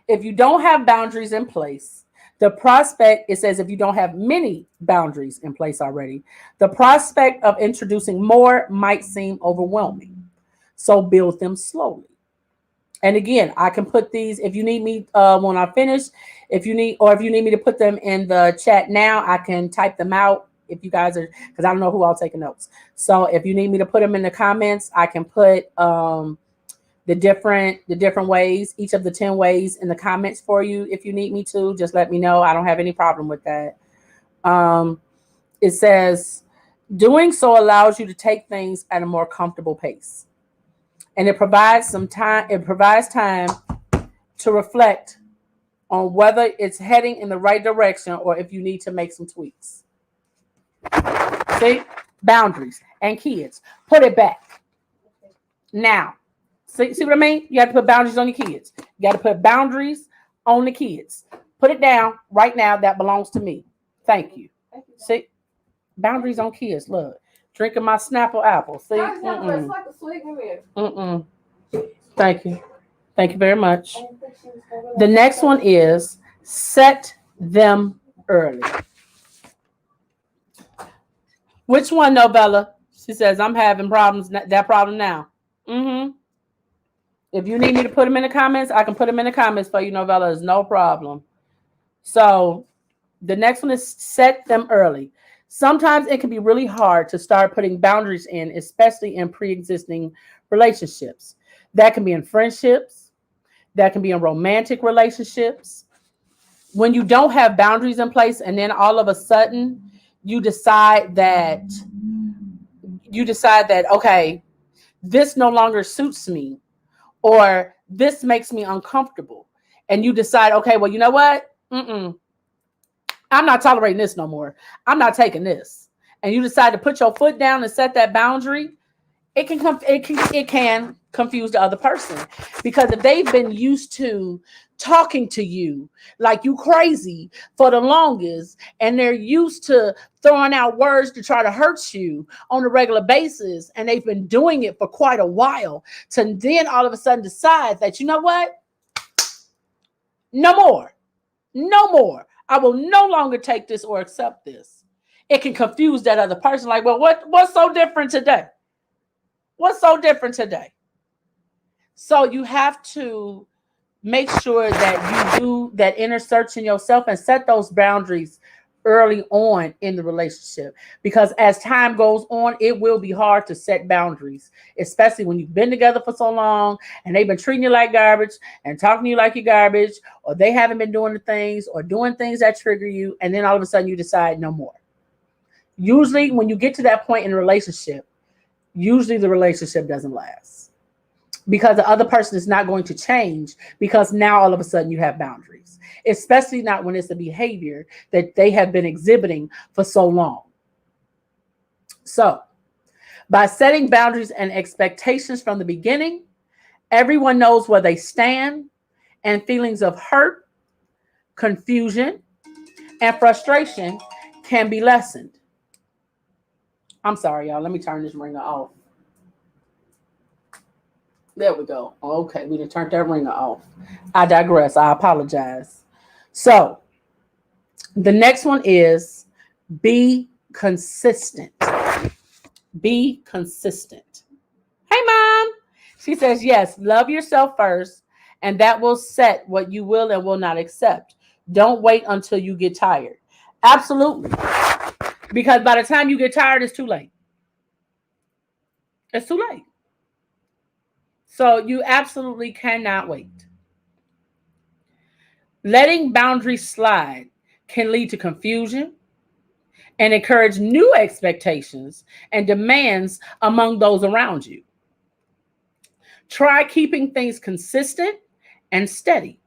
If you don't have boundaries in place, the prospect, it says if you don't have many boundaries in place already, the prospect of introducing more might seem overwhelming. So build them slowly. And again, I can put these if you need me when I finish. If you need me to put them in the chat now, I can type them out. If you guys are, because I don't know who all taking notes. So if you need me to put them in the comments, I can put the different ways, each of the 10 ways in the comments for you. If you need me to, just let me know. I don't have any problem with that. It says doing so allows you to take things at a more comfortable pace. And it provides time to reflect on whether it's heading in the right direction or if you need to make some tweaks. See? Boundaries and kids. Put it back. Now, see what I mean? You have to put boundaries on your kids. You got to put boundaries on the kids. Put it down right now. That belongs to me. Thank you. See? Boundaries on kids. Look. Drinking my Snapple apple. See? Mm-mm. Mm-mm. Thank you. Thank you very much. The next one is set them early. Which one, Novella? She says, I'm having that problem now. Mm-hmm. If you need me to put them in the comments, I can put them in the comments for you, Novella. It's no problem. So the next one is set them early. Sometimes it can be really hard to start putting boundaries in, especially in pre-existing relationships. That can be in friendships. That can be in romantic relationships. When you don't have boundaries in place and then all of a sudden you decide that, okay, this no longer suits me or this makes me uncomfortable. And you decide, okay, well, you know what? I'm not tolerating this no more. I'm not taking this. And you decide to put your foot down and set that boundary. It can confuse the other person, because if they've been used to talking to you like you crazy for the longest, and they're used to throwing out words to try to hurt you on a regular basis, and they've been doing it for quite a while, to then all of a sudden decide that, you know what? No more. I will no longer take this or accept this. It can confuse that other person. Like, well, what's so different today? What's so different today? So you have to make sure that you do that inner search in yourself and set those boundaries early on in the relationship. Because as time goes on, it will be hard to set boundaries, especially when you've been together for so long and they've been treating you like garbage and talking to you like you're garbage, or they haven't been doing the things or doing things that trigger you. And then all of a sudden you decide no more. Usually when you get to that point in a relationship, usually the relationship doesn't last, because the other person is not going to change, because now all of a sudden you have boundaries, especially not when it's a behavior that they have been exhibiting for so long. So by setting boundaries and expectations from the beginning, everyone knows where they stand, and feelings of hurt, confusion, and frustration can be lessened. I'm sorry, y'all. Let me turn this ringer off. There we go. Okay, we done turned that ringer off. I digress. I apologize. So the next one is be consistent. Be consistent. Hey, Mom. She says, yes, love yourself first, and that will set what you will and will not accept. Don't wait until you get tired. Absolutely. Because by the time you get tired, it's too late. It's too late. So you absolutely cannot wait. Letting boundaries slide can lead to confusion and encourage new expectations and demands among those around you. Try keeping things consistent and steady.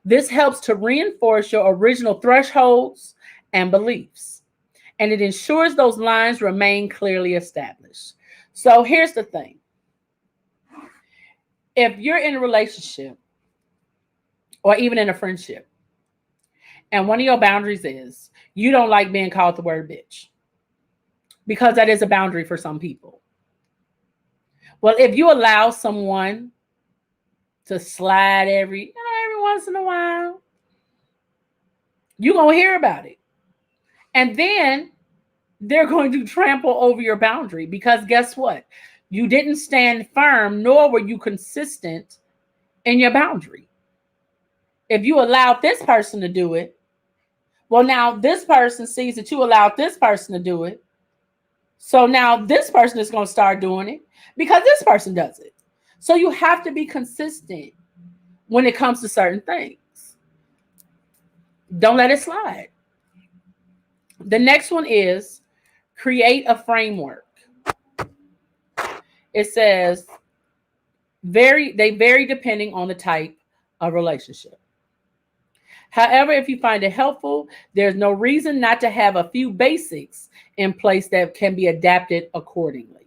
This helps to reinforce your original thresholds and beliefs, and it ensures those lines remain clearly established. So here's the thing. If you're in a relationship or even in a friendship, and one of your boundaries is you don't like being called the word bitch, because that is a boundary for some people. Well, if you allow someone to slide every once in a while, you're going to hear about it. And then they're going to trample over your boundary, because guess what? You didn't stand firm, nor were you consistent in your boundary. If you allowed this person to do it, well, now this person sees that you allowed this person to do it. So now this person is going to start doing it because this person does it. So you have to be consistent when it comes to certain things. Don't let it slide. The next one is create a framework. It says they vary depending on the type of relationship. However, if you find it helpful, there's no reason not to have a few basics in place that can be adapted accordingly.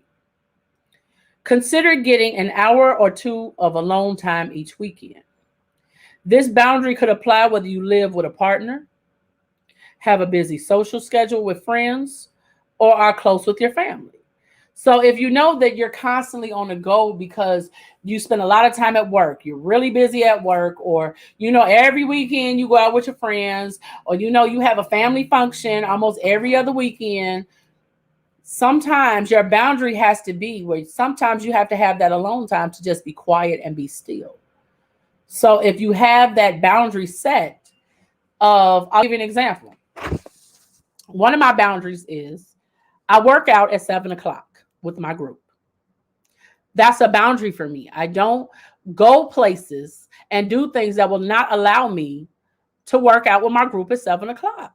Consider getting an hour or two of alone time each weekend. This boundary could apply whether you live with a partner, have a busy social schedule with friends, or are close with your family. So if you know that you're constantly on the go because you spend a lot of time at work, you're really busy at work, or every weekend you go out with your friends, or you have a family function almost every other weekend, sometimes your boundary has to be where sometimes you have to have that alone time to just be quiet and be still. So if you have that boundary set I'll give you an example. One of my boundaries is I work out at 7:00 with my group. That's a boundary for me. I don't go places and do things that will not allow me to work out with my group at 7:00.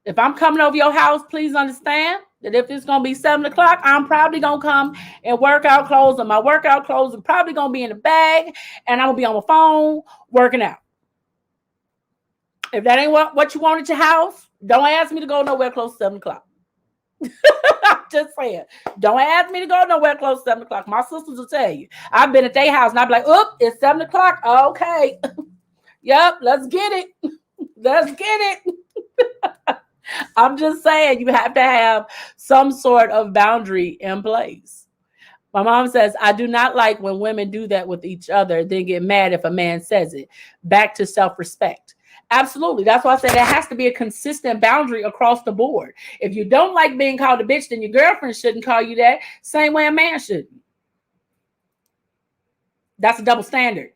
If I'm coming over your house, please understand that if it's going to be 7:00, I'm probably going to come in workout clothes, and my workout clothes are probably going to be in a bag, and I'm going to be on my phone working out. If that ain't what you want at your house, don't ask me to go nowhere close to 7:00. I'm just saying. Don't ask me to go nowhere close to 7:00. My sisters will tell you. I've been at their house and I'll be like, oop, it's 7:00. Okay. Yep, let's get it. Let's get it. I'm just saying you have to have some sort of boundary in place. My mom says, I do not like when women do that with each other, then get mad if a man says it. Back to self-respect. Absolutely. That's why I said there has to be a consistent boundary across the board. If you don't like being called a bitch, then your girlfriend shouldn't call you that. Same way a man shouldn't. That's a double standard.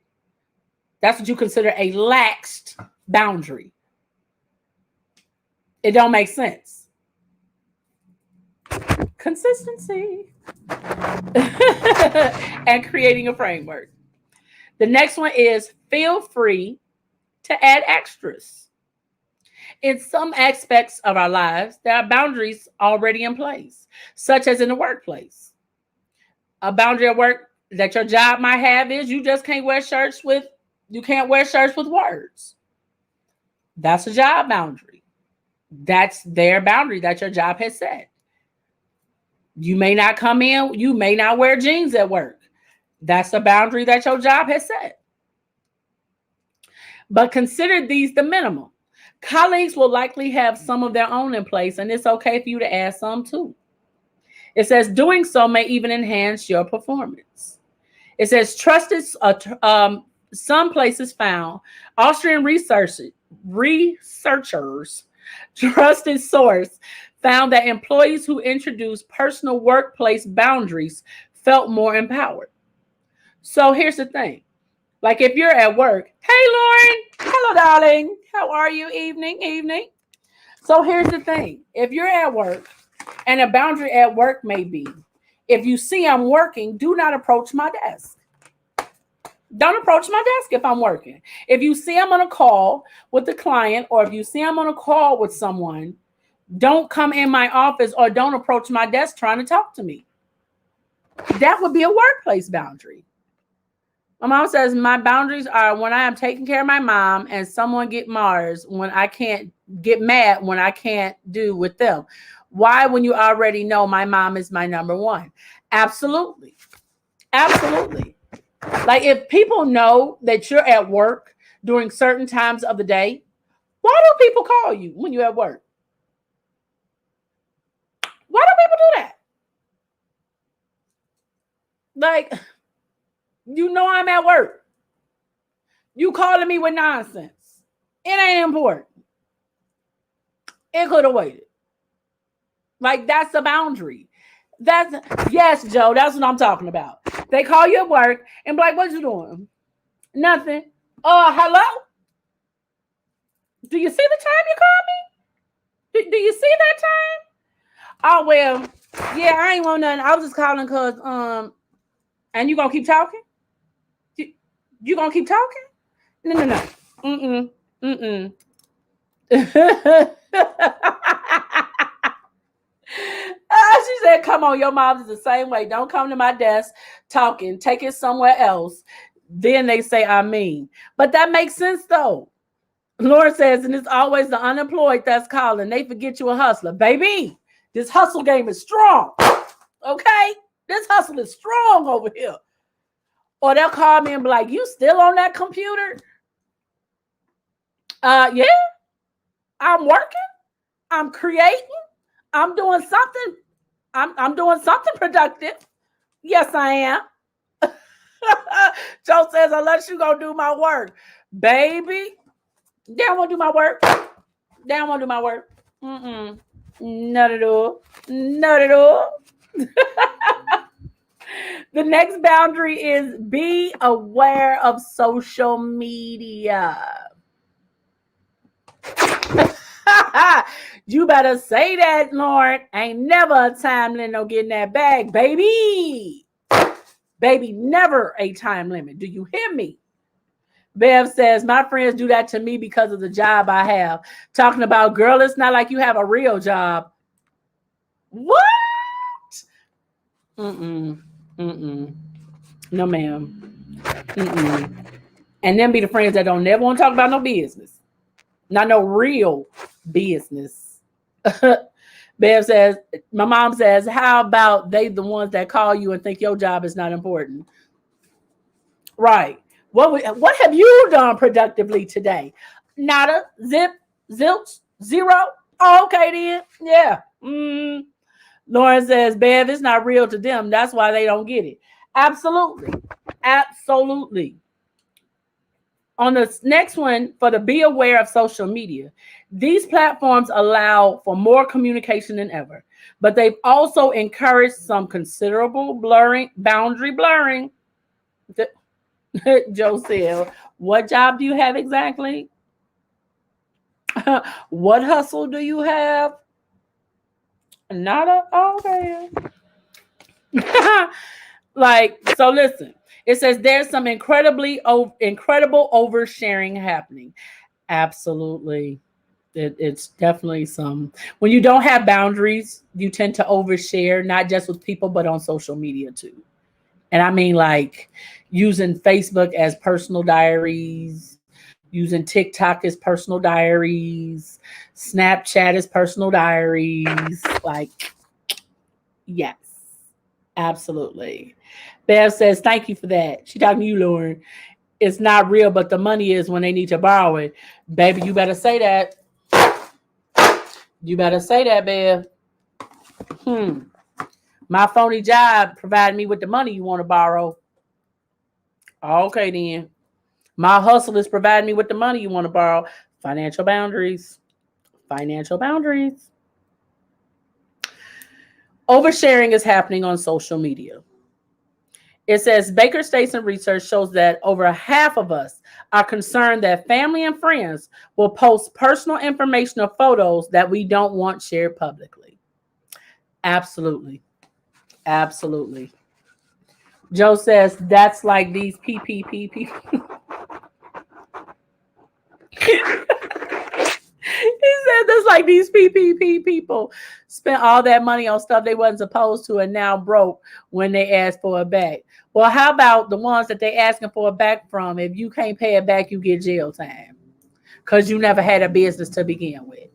That's what you consider a laxed boundary. It don't make sense. Consistency. And creating a framework. The next one is feel free to add extras. In some aspects of our lives, there are boundaries already in place, such as in the workplace. A boundary at work that your job might have is you can't wear shirts with words. That's a job boundary. That's their boundary that your job has set. You may not come in, you may not wear jeans at work. That's a boundary that your job has set. But consider these the minimum. Colleagues will likely have some of their own in place, and it's okay for you to add some too. It says doing so may even enhance your performance. It says some places found, Austrian researchers, trusted source, found that employees who introduced personal workplace boundaries felt more empowered. So here's the thing. Like if you're at work, hey, Lauren, hello, darling. How are you? Evening. So here's the thing. If you're at work, and a boundary at work may be, if you see I'm working, do not approach my desk. Don't approach my desk if I'm working. If you see I'm on a call with the client, or if you see I'm on a call with someone, don't come in my office or don't approach my desk trying to talk to me. That would be a workplace boundary. My mom says my boundaries are when I am taking care of my mom and someone get Mars when I can't get mad when I can't do with them. Why when you already know my mom is my number one? Absolutely. Absolutely. Like if people know that you're at work during certain times of the day, why do people call you when you're at work? Why do people do that? Like, you know I'm at work. You calling me with nonsense. It ain't important. It could have waited. Like, that's a boundary. That's yes, Joe. That's what I'm talking about. They call you at work and be like, "What you doing?" Nothing. Hello. Do you see the time you called me? Do you see that time? Oh well, yeah. I ain't want nothing. I was just calling because and you gonna keep talking? You gonna keep talking? No. Mm-mm. She said, "Come on, your mom is the same way. Don't come to my desk talking. Take it somewhere else." Then they say I'm mean, but that makes sense though. Lauren says, and it's always the unemployed that's calling. They forget you a hustler, baby. This hustle game is strong. Okay, this hustle is strong over here. Or they'll call me and be like, "You still on that computer?" Yeah, I'm working. I'm creating. I'm doing something. I'm doing something productive. Yes, I am. Joe says, "Unless you gonna do my work, baby." They don't want to do my work. They don't want to do my work. Mm-mm. Not at all. Not at all. The next boundary is be aware of social media. You better say that, Lord. Ain't never a time limit no getting that bag, baby. Baby, never a time limit. Do you hear me? Bev says, my friends do that to me because of the job I have. Talking about, girl, it's not like you have a real job. What? Mm-mm. No, ma'am. Mm-mm. And then be the friends that don't never want to talk about no business. Not no real business. Bev says, my mom says, how about they the ones that call you and think your job is not important? Right. What have you done productively today? Nada, zip, zilch, zero. Oh, okay then. Yeah. Lauren says, Bev, it's not real to them. That's why they don't get it. Absolutely. Absolutely. On the next one, for the be aware of social media, these platforms allow for more communication than ever, but they've also encouraged some considerable boundary blurring. Joe said, what job do you have exactly? What hustle do you have? Not a okay. Like, so listen, it says there's some incredible oversharing happening. Absolutely. It's definitely some. When you don't have boundaries, you tend to overshare, not just with people, but on social media too. And I mean, like using Facebook as personal diaries, using TikTok as personal diaries, Snapchat as personal diaries. Like, yes, absolutely. Bev says, thank you for that. She talking to you, Lauren. It's not real, but the money is when they need to borrow it. Baby, you better say that. You better say that, Bev. My phony job provided me with the money you want to borrow. Okay, then. My hustle is providing me with the money you want to borrow. Financial boundaries. Financial boundaries. Oversharing is happening on social media. It says Baker Station research shows that over half of us are concerned that family and friends will post personal information or photos that we don't want shared publicly. Absolutely. Absolutely. Joe says that's like these PPP people. He said that's Like these PPP people spent all that money on stuff they wasn't supposed to and now broke when they asked for it back. Well, how about the ones that they asking for it back from? If you can't pay it back, you get jail time because you never had a business to begin with.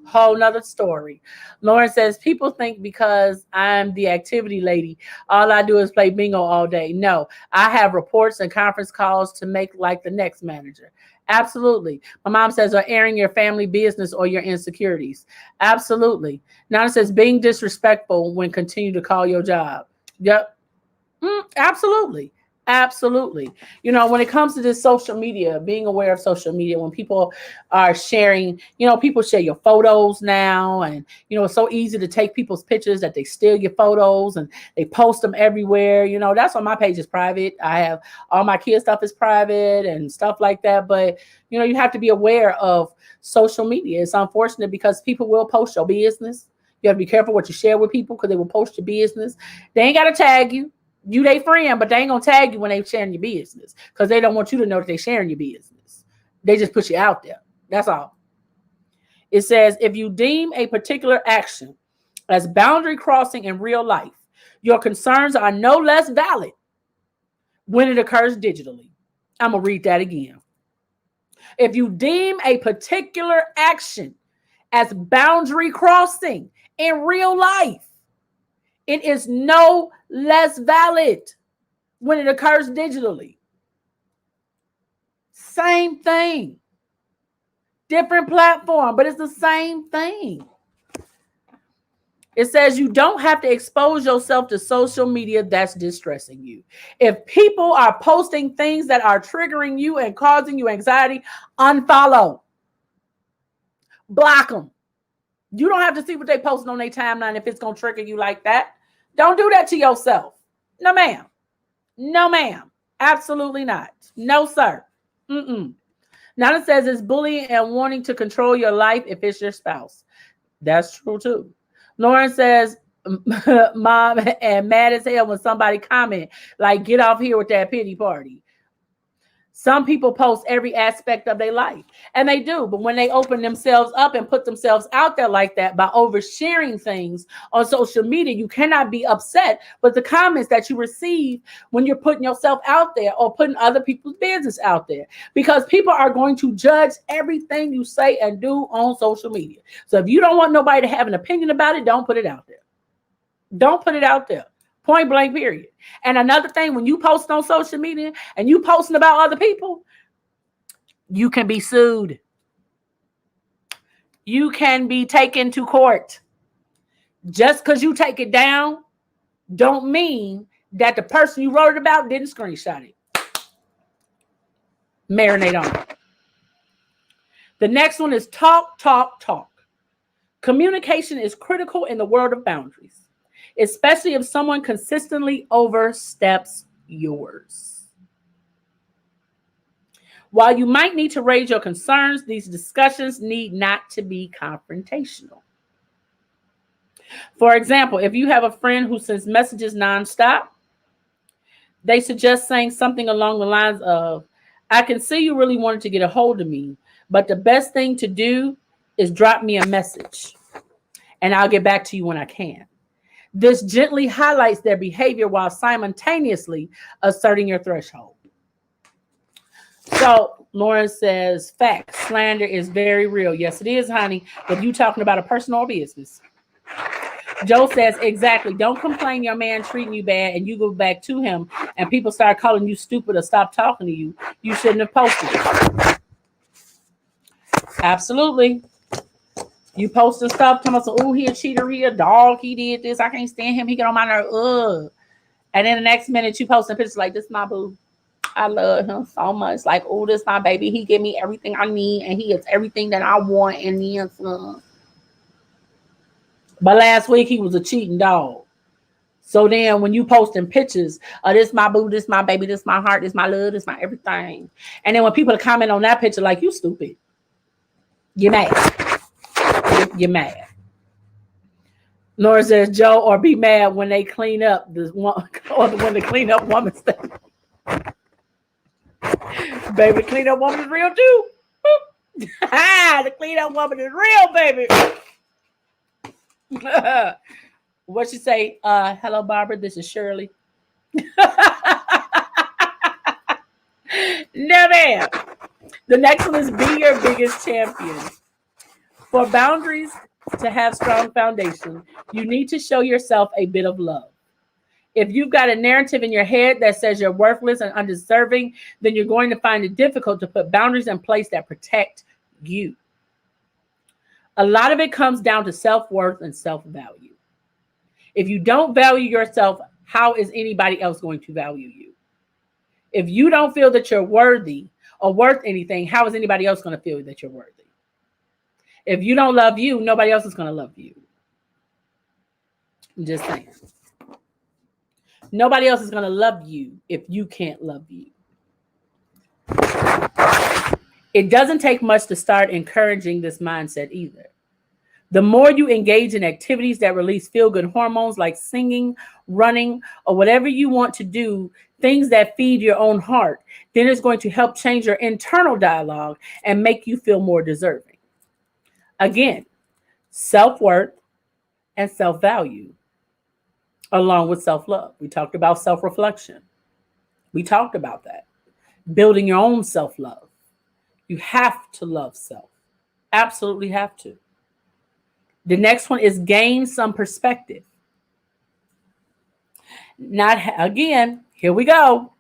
Whole nother story. Lauren says, people think because I'm the activity lady, all I do is play bingo all day. No, I have reports and conference calls to make like the next manager. Absolutely. My mom says, are airing your family business or your insecurities. Absolutely. Nana says, being disrespectful when continue to call your job. Yep. Absolutely. Absolutely. You know, when it comes to this social media, being aware of social media, when people are sharing, you know, people share your photos now. And, you know, it's so easy to take people's pictures that they steal your photos and they post them everywhere. You know, that's why my page is private. I have all my kids' stuff is private and stuff like that. But, you know, you have to be aware of social media. It's unfortunate because people will post your business. You have to be careful what you share with people because they will post your business. They ain't got to tag you. You they friend, but they ain't gonna tag you when they sharing your business because they don't want you to know that they sharing your business. They just put you out there. That's all. It says, if you deem a particular action as boundary crossing in real life, your concerns are no less valid when it occurs digitally. I'm gonna read that again. If you deem a particular action as boundary crossing in real life, it is no less valid when it occurs digitally. Same thing. Different platform, but it's the same thing. It says you don't have to expose yourself to social media that's distressing you. If people are posting things that are triggering you and causing you anxiety, unfollow. Block them. You don't have to see what they posting on their timeline if it's going to trigger you like that. Don't do that to yourself. No, ma'am. No, ma'am. Absolutely not. No, sir. Now it says it's bullying and wanting to control your life if it's your spouse. That's true too. Lauren says, mom and mad as hell when somebody comment like, get off here with that pity party. Some people post every aspect of their life, and they do. But when they open themselves up and put themselves out there like that by oversharing things on social media, you cannot be upset with the comments that you receive when you're putting yourself out there or putting other people's business out there, because people are going to judge everything you say and do on social media. So if you don't want nobody to have an opinion about it, don't put it out there. Don't put it out there. Point blank, period. And another thing, when you post on social media and you posting about other people, you can be sued. You can be taken to court. Just because you take it down don't mean that the person you wrote it about didn't screenshot it. Marinate on it. The next one is talk, talk, talk. Communication is critical in the world of boundaries, especially if someone consistently oversteps yours. While you might need to raise your concerns, these discussions need not to be confrontational. For example, if you have a friend who sends messages nonstop, they suggest saying something along the lines of, I can see you really wanted to get a hold of me, but the best thing to do is drop me a message and I'll get back to you when I can. This gently highlights their behavior while simultaneously asserting your threshold. So Lauren says, facts, slander is very real. Yes, it is, honey. But you talking about a person or business. Joe says, exactly. Don't complain your man treating you bad and you go back to him and people start calling you stupid or stop talking to you. You shouldn't have posted it. Absolutely. You posting stuff, telling us, oh, he a cheater, he a dog, he did this, I can't stand him, he get on my nerve. And then the next minute you posting pictures like, this my boo. I love him so much. Like, oh, this my baby. He give me everything I need and he is everything that I want and then some. But last week he was a cheating dog. So then when you posting pictures of this my boo, this my baby, this my heart, this my love, this my everything. And then when people comment on that picture like, you stupid. You're mad. You're mad. Laura says, Joe, or be mad when they clean up this one, or when the clean up woman stuff. Baby, clean up woman is real too. The clean up woman is real, baby. What she say? Hello, Barbara. This is Shirley. No, ma'am. The next one is be your biggest champion. For boundaries to have strong foundation, you need to show yourself a bit of love. If you've got a narrative in your head that says you're worthless and undeserving, then you're going to find it difficult to put boundaries in place that protect you. A lot of it comes down to self-worth and self-value. If you don't value yourself, how is anybody else going to value you? If you don't feel that you're worthy or worth anything, how is anybody else going to feel that you're worthy? If you don't love you, nobody else is going to love you. I'm just saying. Nobody else is going to love you if you can't love you. It doesn't take much to start encouraging this mindset either. The more you engage in activities that release feel-good hormones like singing, running, or whatever you want to do, things that feed your own heart, then it's going to help change your internal dialogue and make you feel more deserving. Again, self-worth and self-value, along with self-love. We talked about self-reflection. We talked about that. Building your own self-love. You have to love self. Absolutely have to. The next one is gain some perspective. Again, here we go.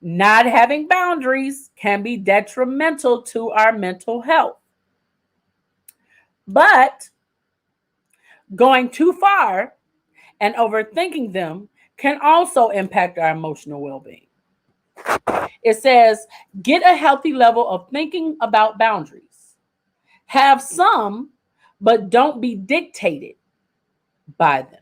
Not having boundaries can be detrimental to our mental health. But going too far and overthinking them can also impact our emotional well-being. It says, get a healthy level of thinking about boundaries. Have some, but don't be dictated by them.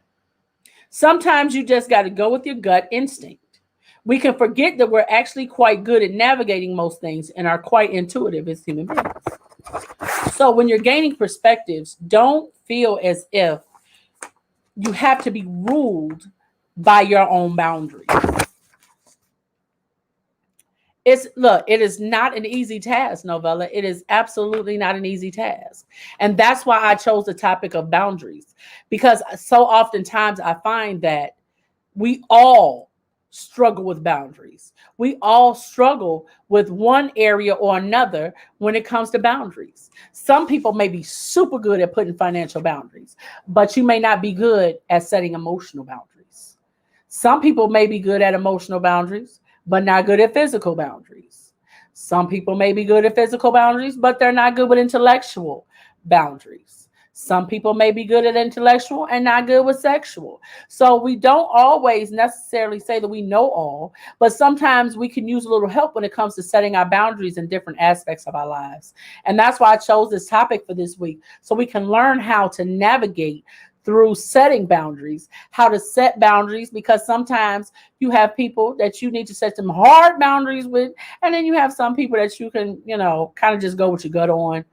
Sometimes you just got to go with your gut instinct. We can forget that we're actually quite good at navigating most things and are quite intuitive as human beings. So when you're gaining perspectives, don't feel as if you have to be ruled by your own boundaries. It is not an easy task, Novella. It is absolutely not an easy task. And that's why I chose the topic of boundaries, because so oftentimes I find that we all struggle with boundaries. We all struggle with one area or another when it comes to boundaries. Some people may be super good at putting financial boundaries, but you may not be good at setting emotional boundaries. Some people may be good at emotional boundaries, but not good at physical boundaries. Some people may be good at physical boundaries, but they're not good with intellectual boundaries. Some people may be good at intellectual and not good with sexual. So we don't always necessarily say that we know all, but sometimes we can use a little help when it comes to setting our boundaries in different aspects of our lives. And that's why I chose this topic for this week, so we can learn how to navigate through setting boundaries, how to set boundaries, because sometimes you have people that you need to set some hard boundaries with, and then you have some people that you can, kind of just go with your gut on.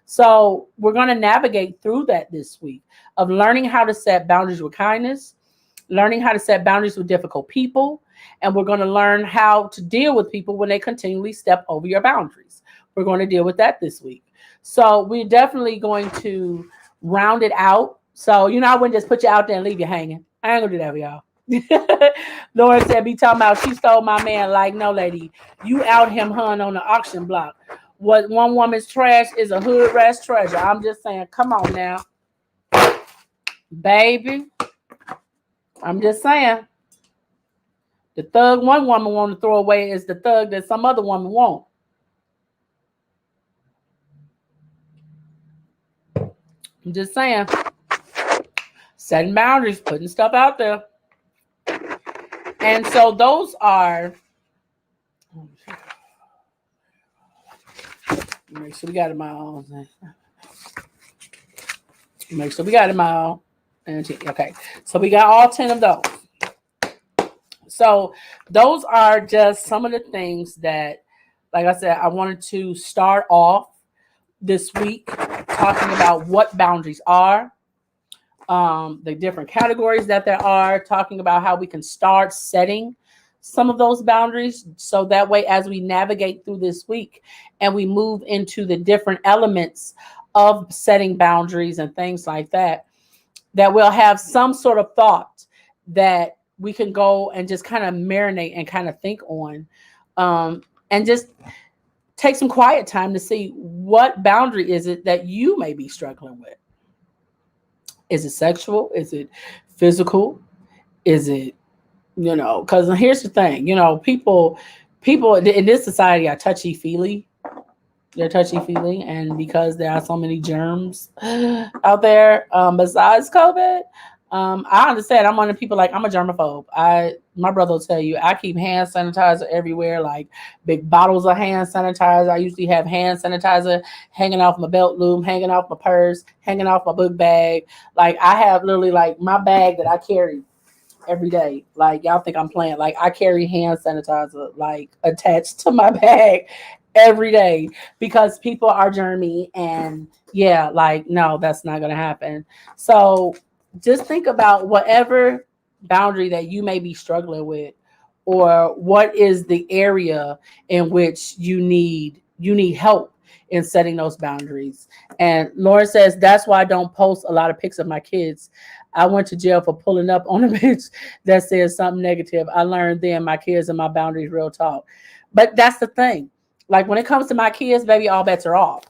So we're going to navigate through that this week of learning how to set boundaries with kindness, learning how to set boundaries with difficult people, and we're going to learn how to deal with people when they continually step over your boundaries. We're going to deal with that this week. So we're definitely going to round it out. So, I wouldn't just put you out there and leave you hanging. I ain't gonna do that for y'all. Lauren said, be talking about she stole my man. Like, no, lady, you out him, hun, on the auction block. What one woman's trash is a hood rat's treasure. I'm just saying, come on now. Baby. I'm just saying. The thug one woman want to throw away is the thug that some other woman won't. I'm just saying. Setting boundaries, putting stuff out there. And so those are, make sure we got them all. Make sure we got them all. Okay, so we got all 10 of those. So those are just some of the things that, like I said, I wanted to start off this week talking about what boundaries are. The different categories that there are, talking about how we can start setting some of those boundaries, so that way as we navigate through this week and we move into the different elements of setting boundaries and things like that, that we'll have some sort of thought that we can go and just kind of marinate and kind of think on, and just take some quiet time to see what boundary is it that you may be struggling with. Is it sexual? Is it physical? Is it, because here's the thing, people in this society are touchy feely. They're touchy feely, and because there are so many germs out there, besides COVID, I understand. I'm one of the people, like, I'm a germaphobe. My brother will tell you, I keep hand sanitizer everywhere, like big bottles of hand sanitizer. I usually have hand sanitizer hanging off my belt loop, hanging off my purse, hanging off my book bag. Like, I have literally, like, my bag that I carry every day. Like, y'all think I'm playing. Like, I carry hand sanitizer, like, attached to my bag every day, because people are germy, and yeah, like, no, that's not gonna happen. So just think about whatever boundary that you may be struggling with, or what is the area in which you need help in setting those boundaries. And Lauren says, that's why I don't post a lot of pics of my kids. I went to jail for pulling up on a bitch that says something negative. I learned then my kids and my boundaries, real talk. But that's the thing. Like, when it comes to my kids, baby, all bets are off.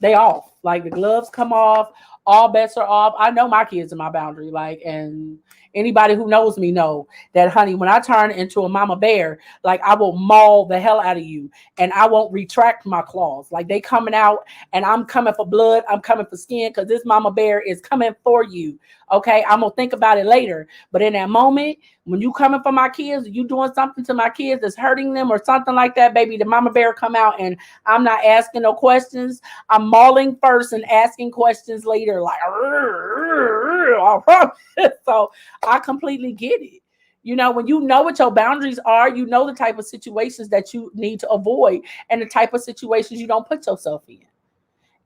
They off. Like, the gloves come off. All bets are off. I know my kids are my boundary. Like, and anybody who knows me know that, honey, when I turn into a mama bear, like, I will maul the hell out of you, and I won't retract my claws. Like, they coming out, and I'm coming for blood. I'm coming for skin, because this mama bear is coming for you. Okay, I'm gonna think about it later. But in that moment, when you coming for my kids, you doing something to my kids that's hurting them or something like that, baby, the mama bear come out, and I'm not asking no questions. I'm mauling first and asking questions later. Like, I promise. So I completely get it. When you know what your boundaries are, you know the type of situations that you need to avoid, and the type of situations you don't put yourself in.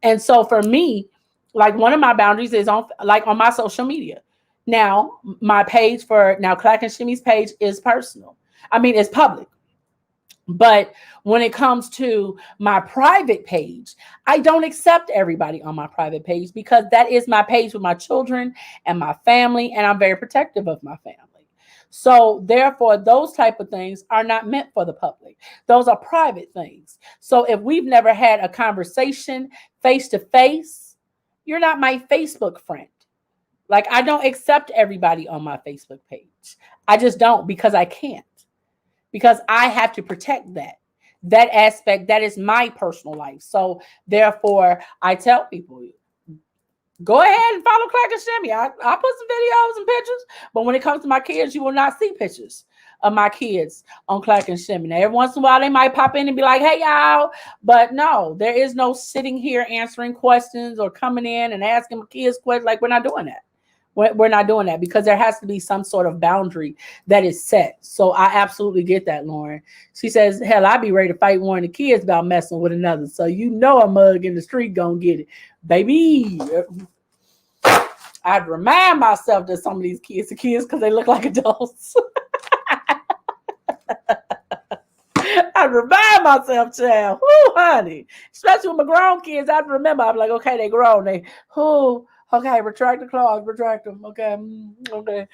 And so for me, like, one of my boundaries is on my social media. Now, my page for now, Clack and Shimmy's page is personal. I mean, it's public. But when it comes to my private page, I don't accept everybody on my private page, because that is my page with my children and my family, and I'm very protective of my family. So therefore, those type of things are not meant for the public. Those are private things. So if we've never had a conversation face to face, you're not my Facebook friend. Like, I don't accept everybody on my Facebook page. I just don't, because I can't. Because I have to protect that aspect. That is my personal life. So therefore, I tell people, go ahead and follow Clack and Shimmy. I put some videos and pictures, but when it comes to my kids, you will not see pictures of my kids on Clack and Shimmy. Now, every once in a while, they might pop in and be like, hey, y'all. But no, there is no sitting here answering questions or coming in and asking my kids questions. Like, we're not doing that. We're not doing that, because there has to be some sort of boundary that is set. So I absolutely get that, Lauren. She says, hell, I'd be ready to fight one of the kids about messing with another. So a mug in the street gonna get it. Baby, I'd remind myself that some of these kids are kids because they look like adults. I'd remind myself, child, honey. Especially with my grown kids, I'd remember. I'd be like, okay, they grown. Okay, retract the claws, retract them. Okay, okay.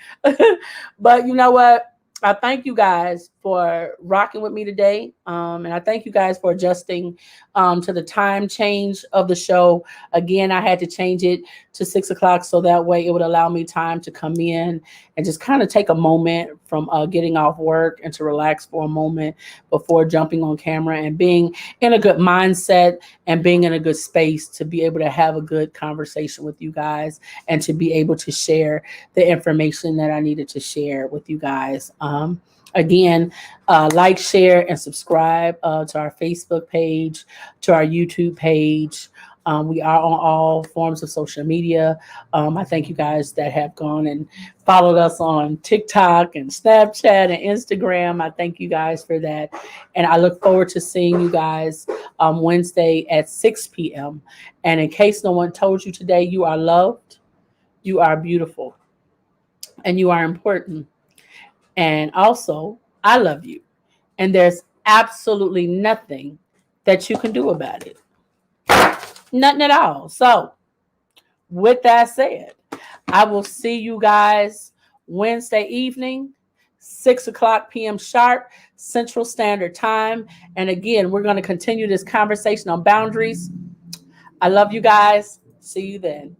But you know what? I thank you guys for rocking with me today. And I thank you guys for adjusting to the time change of the show. Again, I had to change it to 6 o'clock, so that way it would allow me time to come in and just kind of take a moment from getting off work and to relax for a moment before jumping on camera and being in a good mindset and being in a good space to be able to have a good conversation with you guys and to be able to share the information that I needed to share with you guys. Again, like, share, and subscribe to our Facebook page, to our YouTube page. We are on all forms of social media. I thank you guys that have gone and followed us on TikTok and Snapchat and Instagram. I thank you guys for that. And I look forward to seeing you guys Wednesday at 6 p.m. And in case no one told you today, you are loved, you are beautiful, and you are important. And also, I love you. And there's absolutely nothing that you can do about it. Nothing at all. So, with that said, I will see you guys Wednesday evening, 6 o'clock p.m. sharp, Central Standard Time. And again, we're going to continue this conversation on boundaries. I love you guys. See you then.